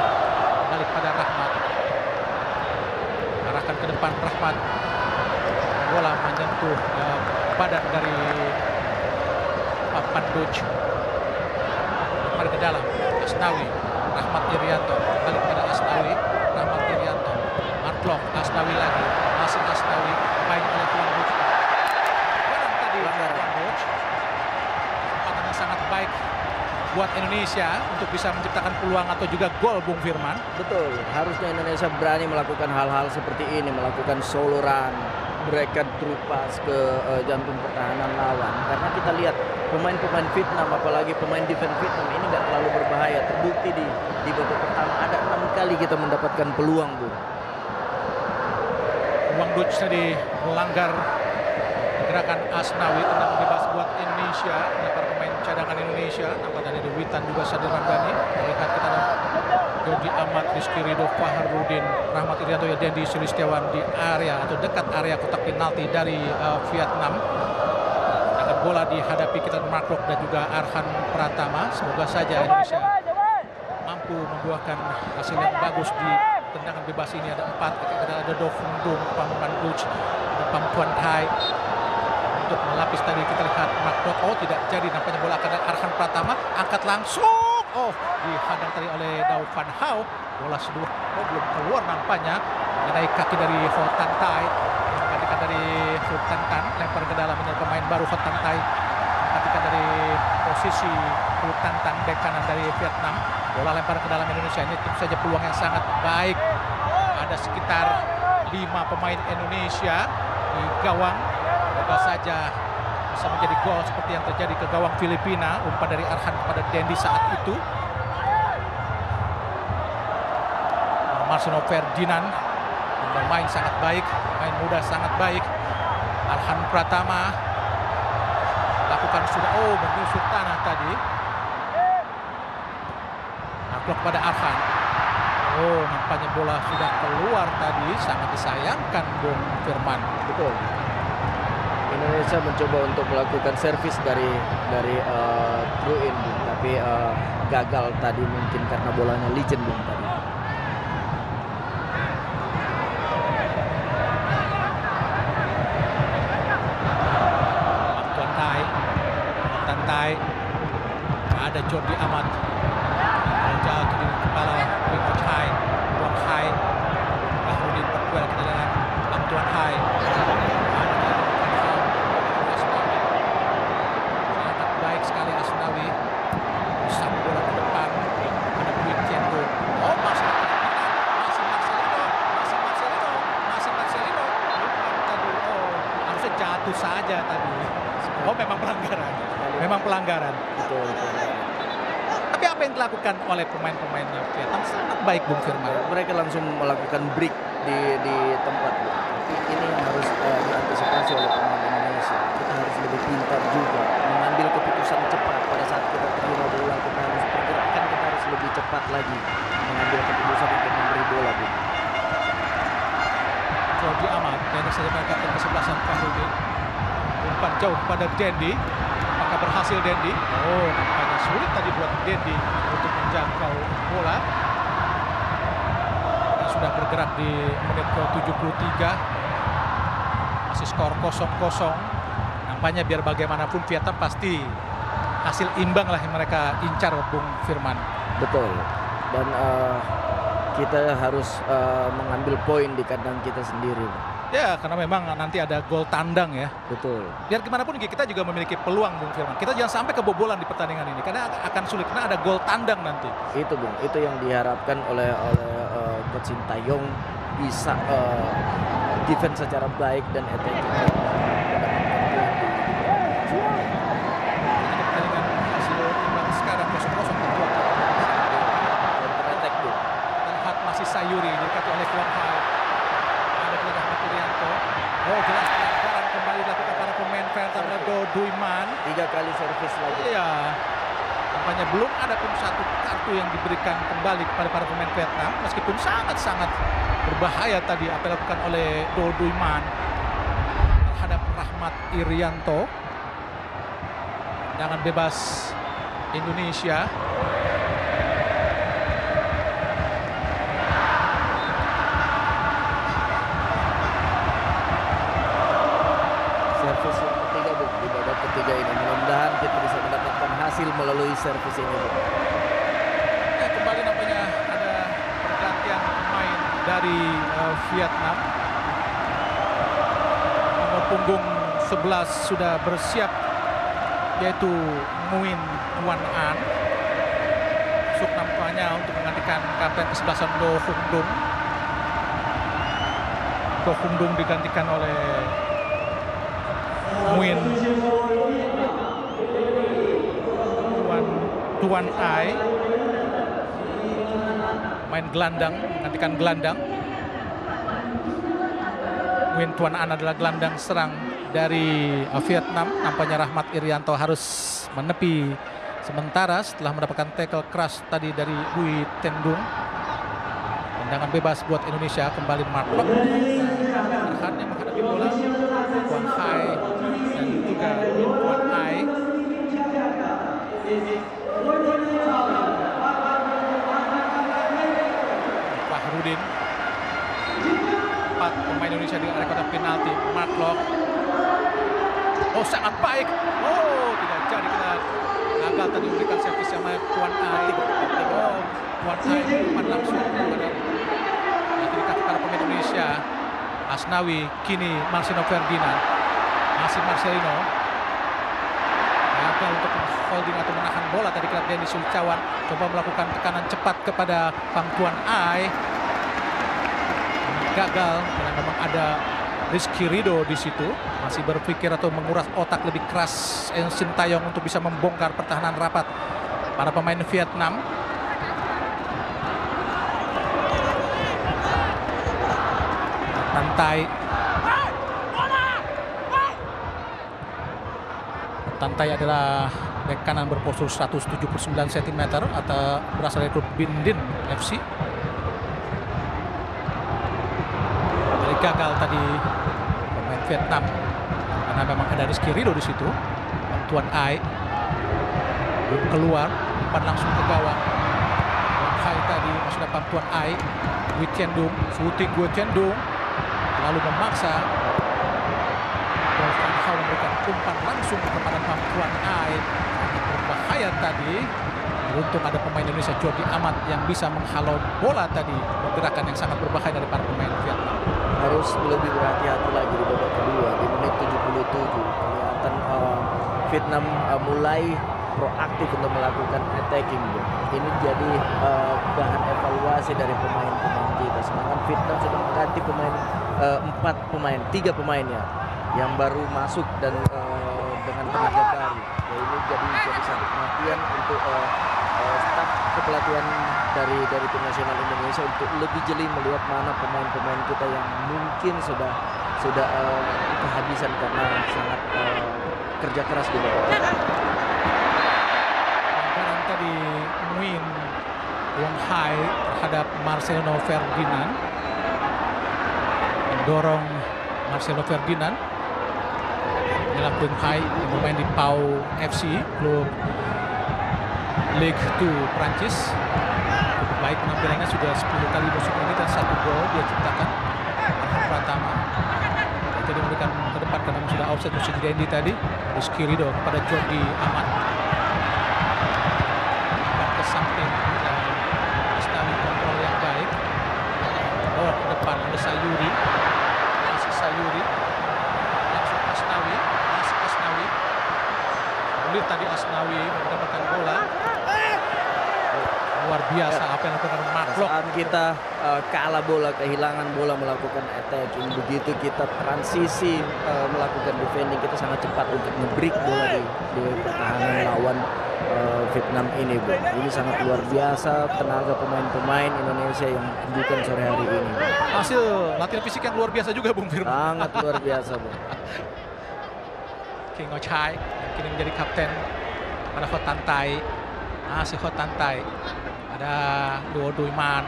Speaker 3: kembali kepada Rahmat. Arahkan ke depan Rahmat. Bola menyentuh badan dari Panduc. Kembali ke dalam Asnawi. Rahmat Irianto kembali kepada Asnawi. Rahmat Irianto. Mark Asnawi lagi. Masih Asnawi. Baik oleh Panduc. Tadi Panduc. Sangat baik buat Indonesia untuk bisa menciptakan peluang atau juga gol, Bung Firman.
Speaker 4: Betul, harusnya Indonesia berani melakukan hal-hal seperti ini, melakukan solo run, berikan through pass ke jantung pertahanan lawan. Karena kita lihat pemain-pemain Vietnam, apalagi pemain defense Vietnam ini nggak terlalu berbahaya. Terbukti di babak pertama ada 6 kali kita mendapatkan peluang, Bu.
Speaker 3: Wang Duc tadi melanggar gerakan Asnawi, tendangan bebas buat Indonesia. Para pemain cadangan Indonesia, nampak dari Witan juga Sadir Ramdhani. Melihat kita ada Jordi Amat, Rizky Ridho, Fahrudin, Rahmat Irianto, Dendi Sulistiawan di area atau dekat area kotak penalti dari Vietnam. Akan bola dihadapi kita Mark Rock dan juga Arhan Pratama. Semoga saja Indonesia mampu membuahkan hasil yang bagus di tendangan bebas ini. Ada 4, ada Do Fung Dung, Pham Van Duch, ada Pham Tuan Thai. Untuk melapis tadi kita lihat Mark Rock, oh tidak jadi, nampaknya bola akan Arhan Pratama, angkat langsung. Oh, dihadang tadi oleh Dau Van Hau. Bola seduh, oh belum keluar nampaknya. Mengenai kaki dari Ho Tan Tai. Menggantikan dari Ho Tan Tan, lempar ke dalam dengan pemain baru Ho Tan Tai. Menggantikan dari posisi Ho Tan Tan, bek kanan dari Vietnam. Bola lempar ke dalam Indonesia, ini tentu saja peluang yang sangat baik. Ada sekitar 5 pemain Indonesia di gawang. Semoga saja bisa menjadi gol seperti yang terjadi ke gawang Filipina. Umpan dari Arhan kepada Dendi saat itu. Marcelo Ferdinand bermain sangat baik, main muda sangat baik. Arhan Pratama lakukan sudah, oh menusuk tanah tadi. Naklok pada Arhan. Oh, nampaknya bola sudah keluar tadi, sangat disayangkan Bung Firman.
Speaker 4: Betul. Indonesia mencoba untuk melakukan servis dari throw in, Bung, tapi gagal tadi mungkin karena bolanya licin, Bung, tadi.
Speaker 3: Tuan Tai, ada Jordi Amat, jauh di kepala Tuan Hai, Fahrudin berduel kita lihat Tuan Hai. Sangat baik sekali Asnawi, bisa bola ke depan, ada Dwi Tiendo. Oh, masih Marcelino. Tadi, oh harusnya jatuh saja tadi. Oh, memang pelanggaran.
Speaker 4: Betul.
Speaker 3: Tapi apa yang dilakukan oleh pemain-pemain Vietnam sangat baik, Bung Firman.
Speaker 4: Mereka langsung melakukan break di tempat. Ini yang harus diantisipasi oleh pemain Indonesia. Kita harus lebih pintar juga mengambil keputusan cepat pada saat kita terima bola. Kita harus pergerakan, kita harus lebih cepat lagi mengambil keputusan untuk memberi bola, Bu.
Speaker 3: Jordi Amat, dan saja mereka ke kesebelasan Fahrudin. Umpan jauh pada Dendi. Apakah berhasil Dendi? Oh, nampaknya sulit tadi buat Dendi untuk menjangkau bola. Yang sudah bergerak di menit ke-73. Masih skor 0-0. Nampaknya biar bagaimanapun Vietnam pasti hasil imbang lah yang mereka incar, Bung Firman.
Speaker 4: Betul. Dan kita harus mengambil poin di kandang kita sendiri.
Speaker 3: Ya, karena memang nanti ada gol tandang ya.
Speaker 4: Betul.
Speaker 3: Biar gimana pun kita juga memiliki peluang, Bung Firman. Kita jangan sampai kebobolan di pertandingan ini, karena akan sulit, karena ada gol tandang nanti.
Speaker 4: Itu, Bung, itu yang diharapkan oleh Coach Sintayong, bisa defense secara baik dan attacking.
Speaker 3: Pertandingan hasil imbang sekarang 0-0 terbuat.
Speaker 4: Attack, Bung.
Speaker 3: Lihat masih Sayuri didekati oleh Tuan Hai. Ada juga Rahmat Irianto. Oh, jelas pelanggaran kembali dilakukan para pemain Vietnam, Do Duiman.
Speaker 4: 3 kali servis lagi.
Speaker 3: Iya. Nampaknya belum ada pun satu kartu yang diberikan kembali kepada para pemain Vietnam, meskipun sangat-sangat berbahaya tadi apa yang dilakukan oleh Do Duiman terhadap Rahmat Irianto. Tendangan bebas Indonesia.
Speaker 4: Servis yang ketiga, Bu, di babak ketiga ini. Mudah-mudahan kita bisa mendapatkan hasil melalui servis ini, Bu.
Speaker 3: Ya, kembali nampaknya ada pergantian pemain dari Vietnam. Nomor punggung 11 sudah bersiap, yaitu Nguyen Tuan An. Masuk nampaknya untuk menggantikan kapten kesebelasan Do Fung Dung. Do Fung Dung digantikan oleh Nguyen Tuan Ai main gelandang, menggantikan gelandang. Nguyen Tuan An adalah gelandang serang dari Vietnam. Nampaknya Rahmat Irianto harus menepi sementara setelah mendapatkan tackle keras tadi dari Bui Tendung. Tendangan bebas buat Indonesia, kembali Mark Lok. Arhan yang menghadapi bola, Tuan Hai dan juga Nguyen Tuan Ai. Fahrudin. 4 pemain Indonesia di area kotak penalti. Mark Lok. Oh, sangat baik. Oh, tidak jadi, kita gagal tadi memberikan servis sama Tuan Ai. Oh, Tuan Ai umpan langsung kepada para pemain Indonesia. Asnawi, kini Marcelino Ferdinand. Masih Marcelino. Gagal untuk holding atau menahan bola tadi kena Denny Sulcawan. Coba melakukan tekanan cepat kepada Phang Tuan Ai. Gagal karena memang ada Rizky Ridho di situ, masih berpikir atau menguras otak lebih keras Sintayong untuk bisa membongkar pertahanan rapat para pemain Vietnam. Tantai adalah bek kanan berpostur 179 cm atau berasal dari klub Bindin FC. Gagal tadi pemain Vietnam karena memang ada Rizky Ridho di situ. Tuan Ai belum keluar, umpan langsung ke gawang. Tuan Hai tadi masih dapat Tuan Ai. Bui Tiendung, shooting Bui Tiendung, lalu memaksa Van Hau memberikan umpan langsung kepada Tuan Ai. Berbahaya tadi. Beruntung ada pemain Indonesia Jordi Amat yang bisa menghalau bola tadi. Pergerakan yang sangat berbahaya dari para pemain Vietnam.
Speaker 4: Harus lebih berhati-hati lagi di babak kedua di menit 77. Kelihatan Vietnam mulai proaktif untuk melakukan attacking. Ini jadi bahan evaluasi dari pemain-pemain kita. Sedangkan Vietnam sudah mengganti pemain 3 pemainnya yang baru masuk dan dengan tenaga baru. Ya, ini jadi satu perhatian untuk staf kepelatihan dari tim nasional Indonesia untuk lebih jeli melihat mana pemain-pemain kita yang mungkin sudah kehabisan karena sangat kerja keras di bawah.
Speaker 3: Pelanggaran tadi Nguyen Tuan Hai terhadap Marcelino Ferdinand, mendorong Marcelo Ferdinand. Inilah Tuan Hai yang bermain di Pau FC, klub Ligue 2 Prancis. Cukup baik penampilannya, sudah 10 kali masuk ini dan 1 gol dia ciptakan. Arhan Pratama jadi memberikan ke depan karena sudah offside musuh Dendi tadi. Rizky Ridho kepada Jordi Amat. Ke samping dan Asnawi, kontrol yang baik. Bawa ke depan ada Sayuri. Masih Sayuri. Langsung Asnawi. Masih Asnawi. Sulit tadi Asnawi mendapatkan bola. Luar biasa apa yang dilakukan Mark Lok.
Speaker 4: Saat kita kalah bola, kehilangan bola, melakukan attacking, begitu kita transisi melakukan defending, kita sangat cepat untuk nge-break bola di pertahanan lawan Vietnam ini, Bro. Ini sangat luar biasa tenaga pemain-pemain Indonesia yang tunjukkan sore hari ini.
Speaker 3: Hasil latihan fisik yang luar biasa juga, Bung Firman.
Speaker 4: Sangat luar biasa, Bro.
Speaker 3: King Ochai yang kini menjadi kapten pada Ho Tan Tai. Masih Ho Tan Tai. Ada Duo Duiman,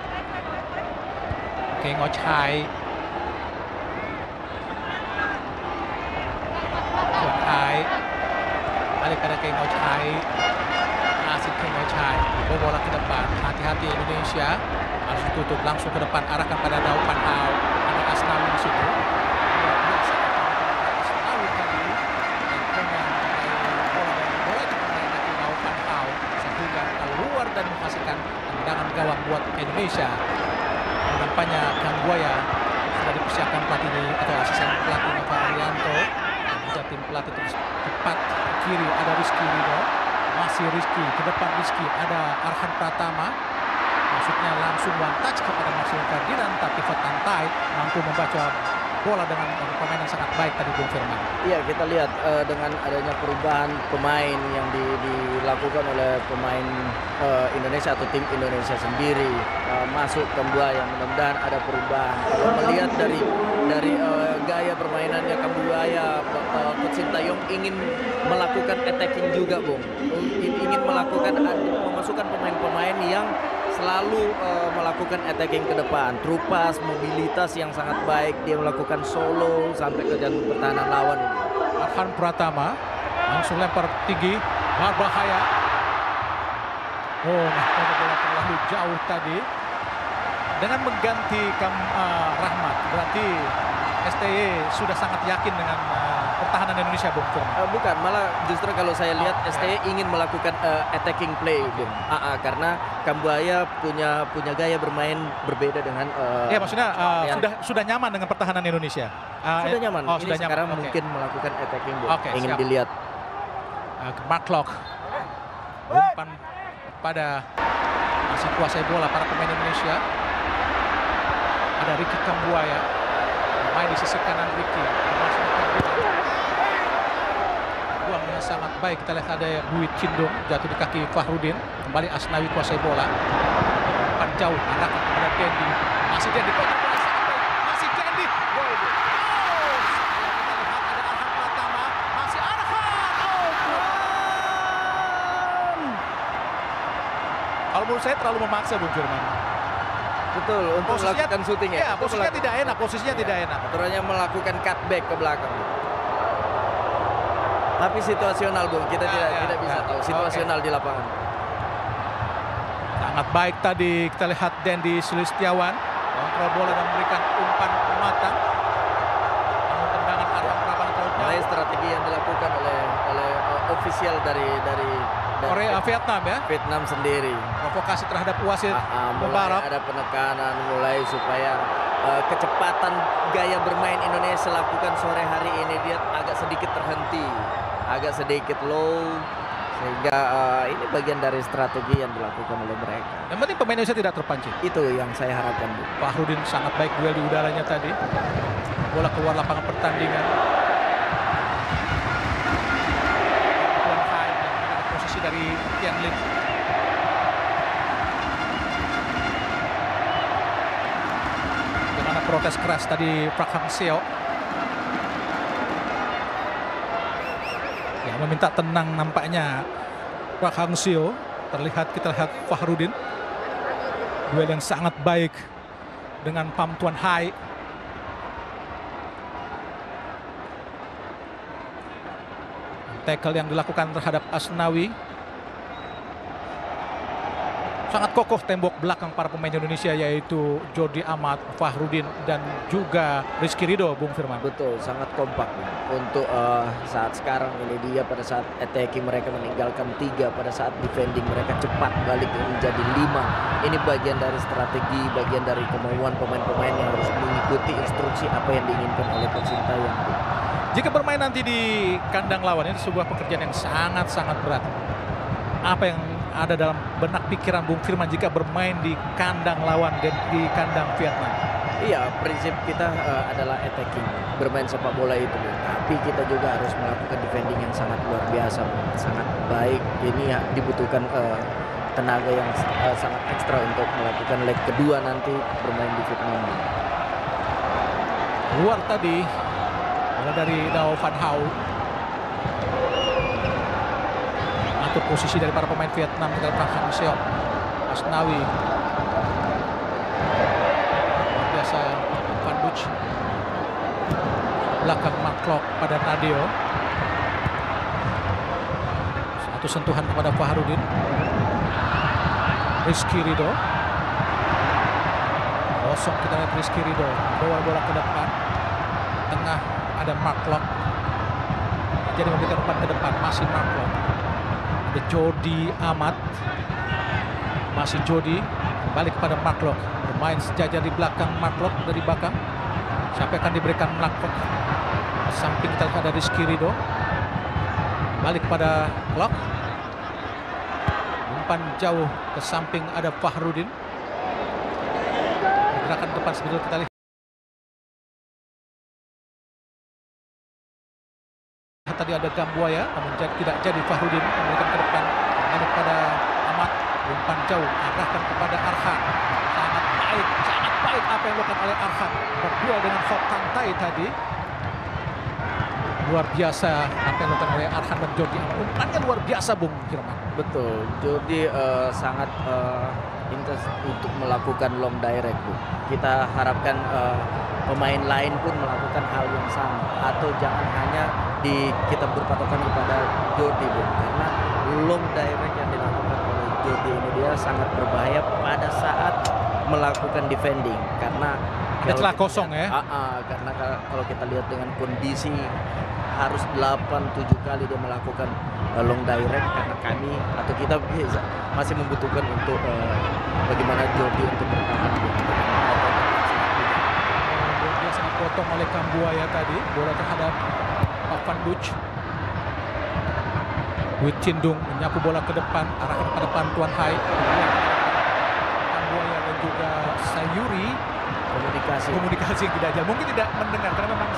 Speaker 3: King Ochai, Tuan Ai, balik pada King Ochai, masih King Ochai, bola ke depan, hati-hati Indonesia, harus ditutup langsung ke depan, arahkan pada Dau Van Hau, ada Asnawi di situ. Asnawi tadi, bola itu mengenai Dau Van Hau sehingga keluar dan menghasilkan tendangan gawang buat Indonesia. Nampaknya Kang Buaya sudah dipersiapkan pelatih atau asisten pelatih Nova Arianto dan juga tim pelatih terus tepat kiri ada Rizky Ridho, masih Rizky ke depan Rizky ada Arhan Pratama, maksudnya langsung one touch kepada Marcelo Ferdinand, tapi Ho Tan Tai mampu membaca bola dengan pemain yang sangat baik tadi Bung Firman.
Speaker 4: Iya, kita lihat dengan adanya perubahan pemain yang dilakukan oleh pemain Indonesia atau tim Indonesia sendiri masuk Kambuaya, mudah-mudahan ada perubahan. Kalau melihat dari gaya permainannya Kambuaya, Coach Sintayong ingin melakukan attacking juga, Bung. Ingin memasukkan pemain-pemain yang selalu melakukan attacking ke depan, trupas, mobilitas yang sangat baik, dia melakukan solo sampai ke jantung pertahanan lawan.
Speaker 3: Arhan Pratama langsung lempar tinggi, berbahaya. Oh, bola terlalu jauh tadi. Dengan mengganti Rahmat, berarti STY sudah sangat yakin dengan pertahanan Indonesia, Bung Firman.
Speaker 4: Bukan, malah justru kalau saya lihat STY ingin melakukan attacking play, Bung. Karena Kambuaya punya gaya bermain berbeda dengan
Speaker 3: ya, maksudnya sudah nyaman dengan pertahanan Indonesia.
Speaker 4: Sudah nyaman.
Speaker 3: Oh,
Speaker 4: ini
Speaker 3: sudah
Speaker 4: sekarang
Speaker 3: nyaman.
Speaker 4: mungkin melakukan attacking, Bung. Ingin
Speaker 3: siap.
Speaker 4: dilihat.
Speaker 3: Mark umpan pada masih kuasai bola para pemain Indonesia. Ada Ricky Kambuaya main di sisi kanan Ricky. Buangnya sangat baik, kita lihat ada Bui Cindung jatuh di kaki Fahrudin. Kembali Asnawi kuasai bola. Umpan jauh arahkan kepada Dendi. Masih Dendi, masih Dendi. Gol. Oh, kita lihat ada Arhan Pratama, masih Arhan. Kalau menurut saya terlalu memaksa, Bung Firman.
Speaker 4: Betul, untuk melakukan shooting ya.
Speaker 3: Iya, posisinya tidak enak, tidak enak.
Speaker 4: Aturannya melakukan cutback ke belakang. Tapi situasional, Bung, kita tidak bisa tahu situasional di lapangan.
Speaker 3: Sangat baik tadi, kita lihat Dendi Sulistiawan kontrol bola dan memberikan umpan matang. Namun tendangan Arhan Pratama terlalu jauh.
Speaker 4: Strategi yang dilakukan oleh ofisial dari
Speaker 3: Korea, Vietnam ya.
Speaker 4: Vietnam sendiri.
Speaker 3: Provokasi terhadap wasit
Speaker 4: Mulai ada penekanan, mulai supaya kecepatan gaya bermain Indonesia lakukan sore hari ini dia agak sedikit terhenti, agak sedikit low, sehingga ini bagian dari strategi yang dilakukan oleh mereka.
Speaker 3: Yang penting pemain Indonesia tidak terpancing.
Speaker 4: Itu yang saya harapkan, Bu.
Speaker 3: Fahrudin sangat baik duel di udaranya tadi. Bola keluar lapangan pertandingan. Posisi dari Tian Lin. Dengan protes keras tadi Park Hang-seo. Ya, meminta tenang nampaknya Park Hang-seo. Kita lihat Fahrudin. Duel yang sangat baik dengan Pham Tuan Hai. Tackle yang dilakukan terhadap Asnawi. Sangat kokoh tembok belakang para pemain Indonesia, yaitu Jordi Amat, Fahrudin, dan juga Rizky Ridho, Bung Firman.
Speaker 4: Betul, sangat kompak untuk saat sekarang ini. Dia pada saat attacking mereka meninggalkan 3, pada saat defending mereka cepat balik menjadi 5. Ini bagian dari strategi, bagian dari kemauan pemain-pemain yang harus mengikuti instruksi apa yang diinginkan oleh Coach Sintayong.
Speaker 3: Jika bermain nanti di kandang lawan, ini sebuah pekerjaan yang sangat-sangat berat. Apa yang ada dalam benak pikiran Bung Firman jika bermain di kandang lawan dan di kandang Vietnam?
Speaker 4: Iya, prinsip kita adalah attacking, bermain sepak bola itu. Tapi kita juga harus melakukan defending yang sangat luar biasa, sangat baik. Ini dibutuhkan tenaga yang sangat ekstra untuk melakukan leg kedua nanti bermain di Vietnam.
Speaker 3: Luar tadi dari Dao Van Hau. Atur posisi dari para pemain Vietnam dari Park Hang-seo. Asnawi. Luar biasa Van Buch. Belakang Mark pada Nadio. Satu sentuhan kepada Fahrudin. Rizky Ridho. Kosong kita lihat Rizky Ridho. Bawa bola ke depan. Tengah ada Mark jadi memberikan umpan ke depan, masih Mark. Ada Jordi Amat, masih Jordi, balik kepada Mark. Bermain sejajar di belakang Mark dari belakang. Siapa akan diberikan Mark? Samping kita ada Rizky Ridho, balik kepada Lok. Umpan jauh ke samping ada Fahrudin. Gerakan depan sebetulnya kita lihat. Arahkan tadi ada Gambuaya, namun tidak jadi. Fahrudin memberikan ke depan, ada kepada Ahmad, umpan jauh, arahkan kepada Arhan. Sangat baik apa yang dilakukan oleh Arhan. Berdua dengan Hot Tantai tadi. Luar biasa apa yang dilakukan oleh Arhan dan Jordi. Umpannya luar biasa, Bung Firman.
Speaker 4: Betul, Jordi sangat intens untuk melakukan long direct, Bu. Kita harapkan pemain lain pun melakukan hal yang sama, atau jangan hanya kita berpatokan kepada Jordi, Bu, karena long direct yang dilakukan oleh Jordi ini dia sangat berbahaya pada saat melakukan defending, karena
Speaker 3: ada celah kosong ya.
Speaker 4: Karena kalau kita lihat dengan kondisi harus 8-7 kali dia melakukan long direct, karena kami atau kita masih membutuhkan untuk bagaimana Jordi untuk bertahan.
Speaker 3: Dia sangat potong oleh Gambuaya tadi, bola terhadap Papan Duc. Wit Cindung menyapu bola ke depan, arahkan pada Pantuan Hai. Gambuaya dan juga Sayuri komunikasi yang tidak jalan. Mungkin tidak mendengar karena memang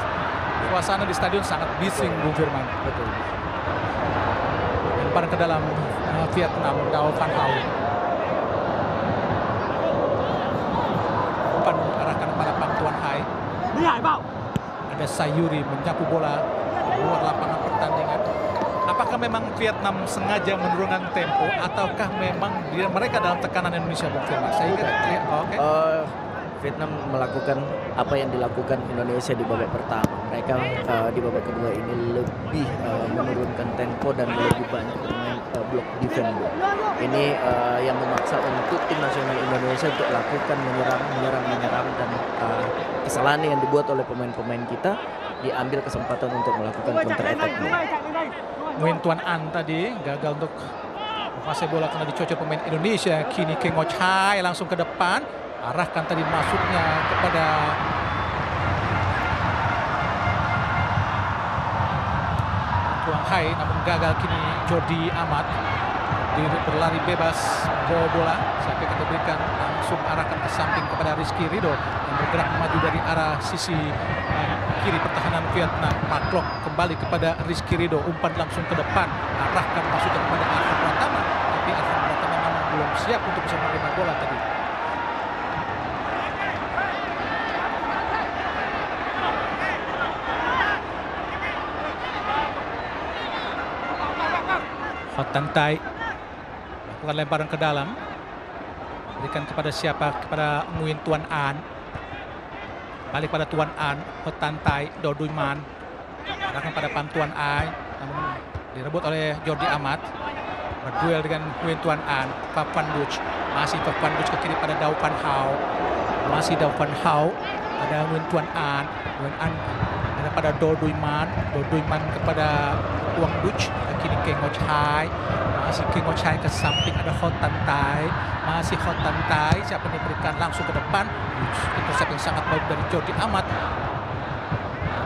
Speaker 3: suasana di stadion sangat bising, Bung Firman.
Speaker 4: Betul.
Speaker 3: Lemparan ke dalam Vietnam, Dao Van Hau. Umpan arahkan pada Pantuan Hai. Ada Sayuri menyapu bola di luar lapangan pertandingan. Apakah memang Vietnam sengaja menurunkan tempo, ataukah memang mereka dalam tekanan Indonesia, Bung Firman? Saya kira
Speaker 4: Vietnam melakukan apa yang dilakukan Indonesia di babak pertama. Mereka di babak kedua ini lebih menurunkan tempo dan lebih banyak bermain block defense. Ini yang memaksa untuk tim nasional Indonesia untuk lakukan menyerang dan kesalahan yang dibuat oleh pemain-pemain kita diambil kesempatan untuk melakukan counter attack.
Speaker 3: Nguyen Tuan An tadi gagal untuk menguasai bola karena dicocok pemain Indonesia. Kini Keng Ngo Chai langsung ke depan, arahkan tadi masuknya kepada Tuan Hai, namun gagal. Kini Jordi Amat berlari bebas, bawa bola, siapa yang diberikan, langsung arahkan ke samping kepada Rizky Ridho yang bergerak maju dari arah sisi kiri pertahanan Vietnam. Maklok kembali kepada Rizky Ridho, umpan langsung ke depan, arahkan masuknya kepada Arhan Pratama, tapi Arhan Pratama memang belum siap untuk bisa menerima bola tadi. Hot Tantai lakukan lemparan ke dalam, berikan kepada siapa? Kepada Nguyen Tuan An. Balik pada Tuan An, Hot Tantai, Do Dui Man, arahkan pada Pantuan Ai, namun direbut oleh Jordi Amat. Berduel dengan Nguyen Tuan An. Papan Duc, masih Papan Duc ke kiri pada Dao Van Hau, masih Dao Van Hau, ada Nguyen Tuan An, Nguyen An ada pada Do Dui Man kepada Tuang Duc, kini Keng Ngo Chai, masih Keng Ngo Chai ke samping, ada Hot Tantai, masih Hot Tantai, siapa yang diberikan langsung ke depan, intercept yang sangat baik dari Jordi Amat.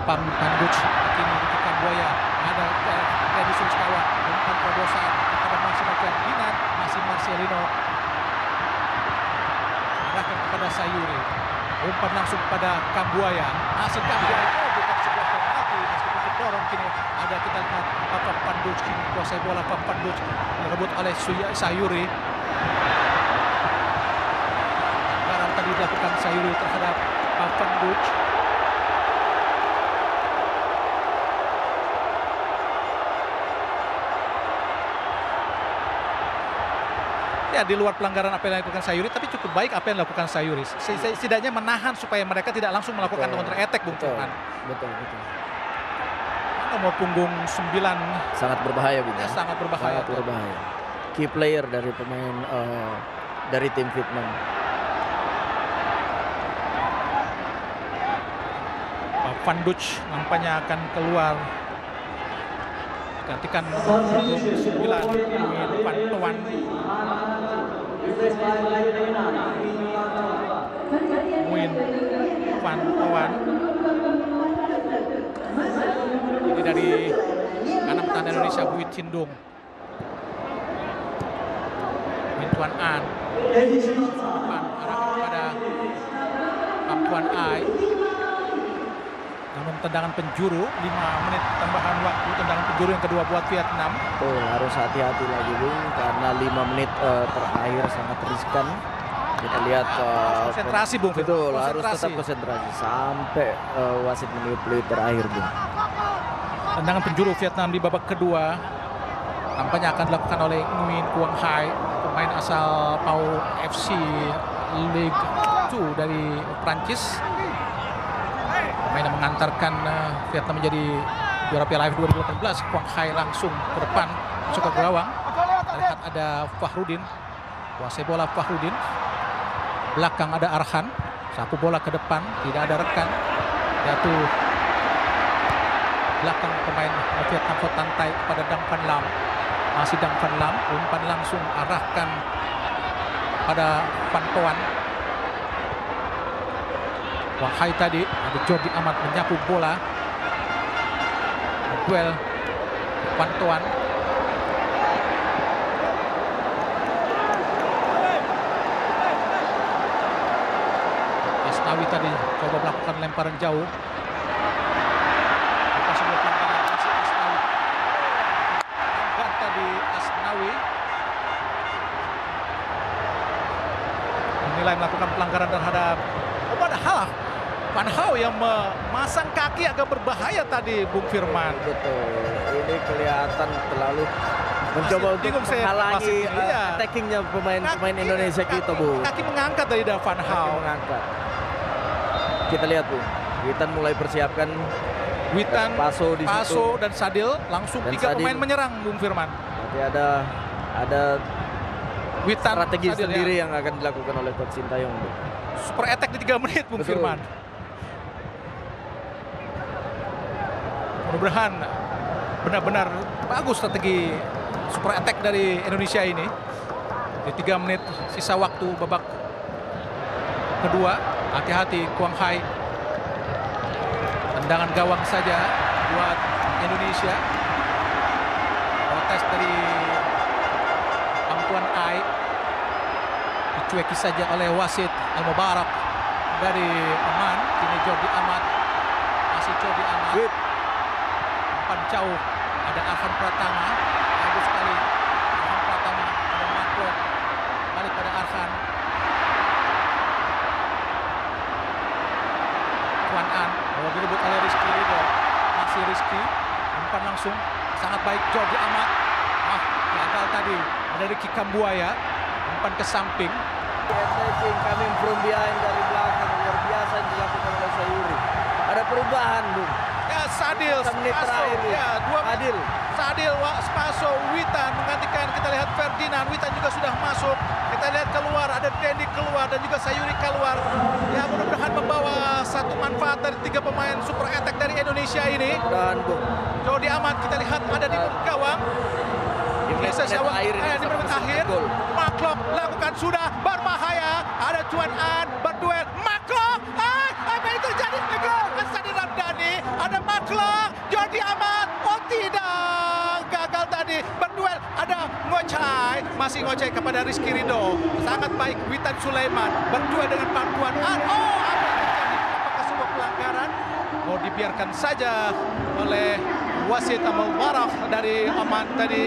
Speaker 3: Papan Duc, kini di Kambuaya, ada Reddy Sulskawa, umpan terobosan kepada Marcelino Ferdinand, masih Marcelino, arahkan kepada Sayuri, umpan langsung kepada Kambuaya, masih Kambuaya, bukan sebuah penalti meskipun terdorong. Kini ada kita lihat Papan Duc, kini kuasai bola. Papan Duc direbut oleh Sayuri. Pelanggaran tadi dilakukan Sayuri terhadap Papan Duc. Ya, di luar pelanggaran apa yang dilakukan Sayuri, tapi cukup baik apa yang dilakukan Sayuri. Setidaknya menahan supaya mereka tidak langsung melakukan counter attack, Bung Firman.
Speaker 4: Betul.
Speaker 3: Nomor punggung 9
Speaker 4: sangat berbahaya, Bung.
Speaker 3: Sangat berbahaya.
Speaker 4: Key player dari pemain dari tim Vietnam.
Speaker 3: Van Duc nampaknya akan keluar. Gantikan nomor punggung 9 Van Tuan. Nguyen Van Tuan. Ini dari kanan pertahanan Indonesia, Wit Cindung. Nguyen Tuan An. Depan arahkan kepada Pam Tuan Ai. Namun tendangan penjuru, 5 menit tambahan waktu tendangan penjuru yang kedua buat Vietnam.
Speaker 4: Tuh, harus hati-hati lagi Bung, karena 5 menit terakhir sangat riskan. Kita lihat
Speaker 3: konsentrasi Bung.
Speaker 4: Betul, harus tetap konsentrasi sampai wasit meniup peluit terakhir Bung.
Speaker 3: Tendangan penjuru Vietnam di babak kedua tampaknya akan dilakukan oleh Nguyen Quang Hai, pemain asal Pau FC Ligue 2 dari Prancis. Pemain yang mengantarkan Vietnam menjadi juara Piala AFF 2018. Quang Hai langsung ke depan, masuk ke gawang. Lihat ada Fahrudin, kuasai bola Fahrudin. Belakang ada Arhan, sapu bola ke depan, tidak ada rekan. Jatuh belakang pemain Vietnam Tantai pada Dang Van Lam. Masih Dang Van Lam, umpan langsung arahkan pada Van Toan. Quang Hai tadi, ada Jordi Amat menyapu bola. Duel Van Toan. Asnawi tadi coba melakukan lemparan jauh. Menilai melakukan pelanggaran terhadap Van Hau yang memasang kaki agak berbahaya tadi Bung Firman.
Speaker 4: Betul, ini kelihatan terlalu mencoba untuk menghalangi attackingnya pemain Indonesia kita Bung.
Speaker 3: Kaki mengangkat dari Van Hau.
Speaker 4: Kita lihat Bung, Witan mulai persiapkan.
Speaker 3: Witan, Paso dan Sadil langsung dan 3 pemain menyerang Bung Firman.
Speaker 4: Nanti ada Witan, strategi Sadil sendiri yang akan dilakukan oleh Coach Sintayong.
Speaker 3: Super attack di 3 menit Bung Firman. Mudah-mudahan benar-benar bagus strategi super attack dari Indonesia ini. Di 3 menit sisa waktu babak kedua. Hati-hati Quang Hai. Tendangan gawang saja buat Indonesia. Protes dari Ang Tuan Ai. Dicueki saja oleh wasit Al Mubarak dari Oman. Kini Jordi Amat. Masih Jordi Amat. Umpan jauh. Ada Arhan Pratama. Bagus sekali. Arhan Pratama. Ada Maklo. Balik pada Arhan. Tuan An. Direbut oleh Rizky Ridho. Masih Rizky. Umpan langsung. Sangat baik Jordi Amat. Gagal tadi. Ada Ricky Kambuaya. Umpan ke samping.
Speaker 4: Attacking coming from behind dari belakang. Luar biasa yang dilakukan oleh Sayuri. Ada perubahan Bung.
Speaker 3: Ya Sadil, Spaso. Ya, 2
Speaker 4: Adil.
Speaker 3: Sadil, Spaso, Witan menggantikan. Kita lihat Ferdinand. Witan juga sudah masuk. Kita lihat keluar. Ada Dendi keluar dan juga Sayuri keluar. Ya mudah-mudahan membawa satu manfaat dari 3 pemain super attack dari Indonesia ini.
Speaker 4: Dan Bung,
Speaker 3: Jordi Amat kita lihat ada di gawang. Di menit akhir. Maklok lakukan sudah berbahaya. Ada Tuan An berduel. Maklok. Apa yang terjadi? Hasanuddin Ramdhani. Ada Maklok. Jordi Amat. Oh tidak. Gagal tadi. Berduel. Ada Ngocai. Masih Ngocai kepada Rizky Ridho. Sangat baik. Witan Sulaiman. Berduel dengan Pak Tuan An. Oh apa yang terjadi? Apakah sebuah pelanggaran? Mau dibiarkan saja oleh wasit Amal Barak dari Oman tadi.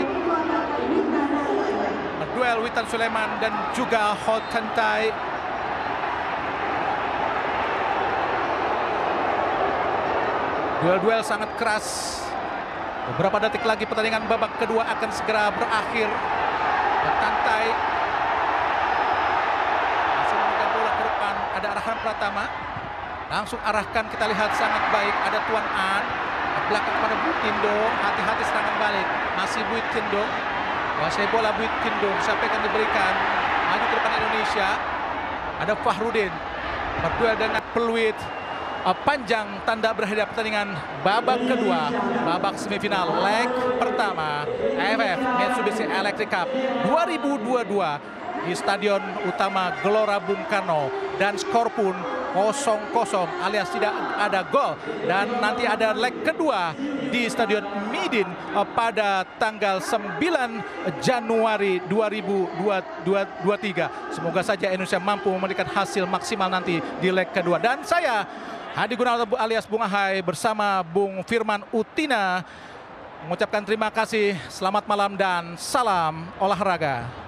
Speaker 3: Duel Witan Sulaiman dan juga Ho Tan Tai. Duel-duel sangat keras. Beberapa detik lagi pertandingan babak kedua akan segera berakhir. Ho Tan Tai masih memegang bola ke depan. Ada Arhan Pratama. Langsung arahkan, kita lihat sangat baik. Ada Tuan An. Belakang pada Bui Tindong. Hati-hati serangan balik. Masih Bui Tindong. Kuasai bola Bui Tindong, siapa yang akan diberikan? Maju ke depan Indonesia. Ada Fahrudin berduel dengan peluit. Panjang tanda berakhir pertandingan babak kedua, babak semifinal leg pertama AFF Mitsubishi Electric Cup 2022 di Stadion Utama Gelora Bung Karno, dan skor pun 0-0 alias tidak ada gol. Dan nanti ada leg kedua di Stadion Midin pada tanggal 9 Januari 2023. Semoga saja Indonesia mampu memberikan hasil maksimal nanti di leg kedua. Dan saya Hadi Gunawan alias Bung Ahai bersama Bung Firman Utina mengucapkan terima kasih, selamat malam dan salam olahraga.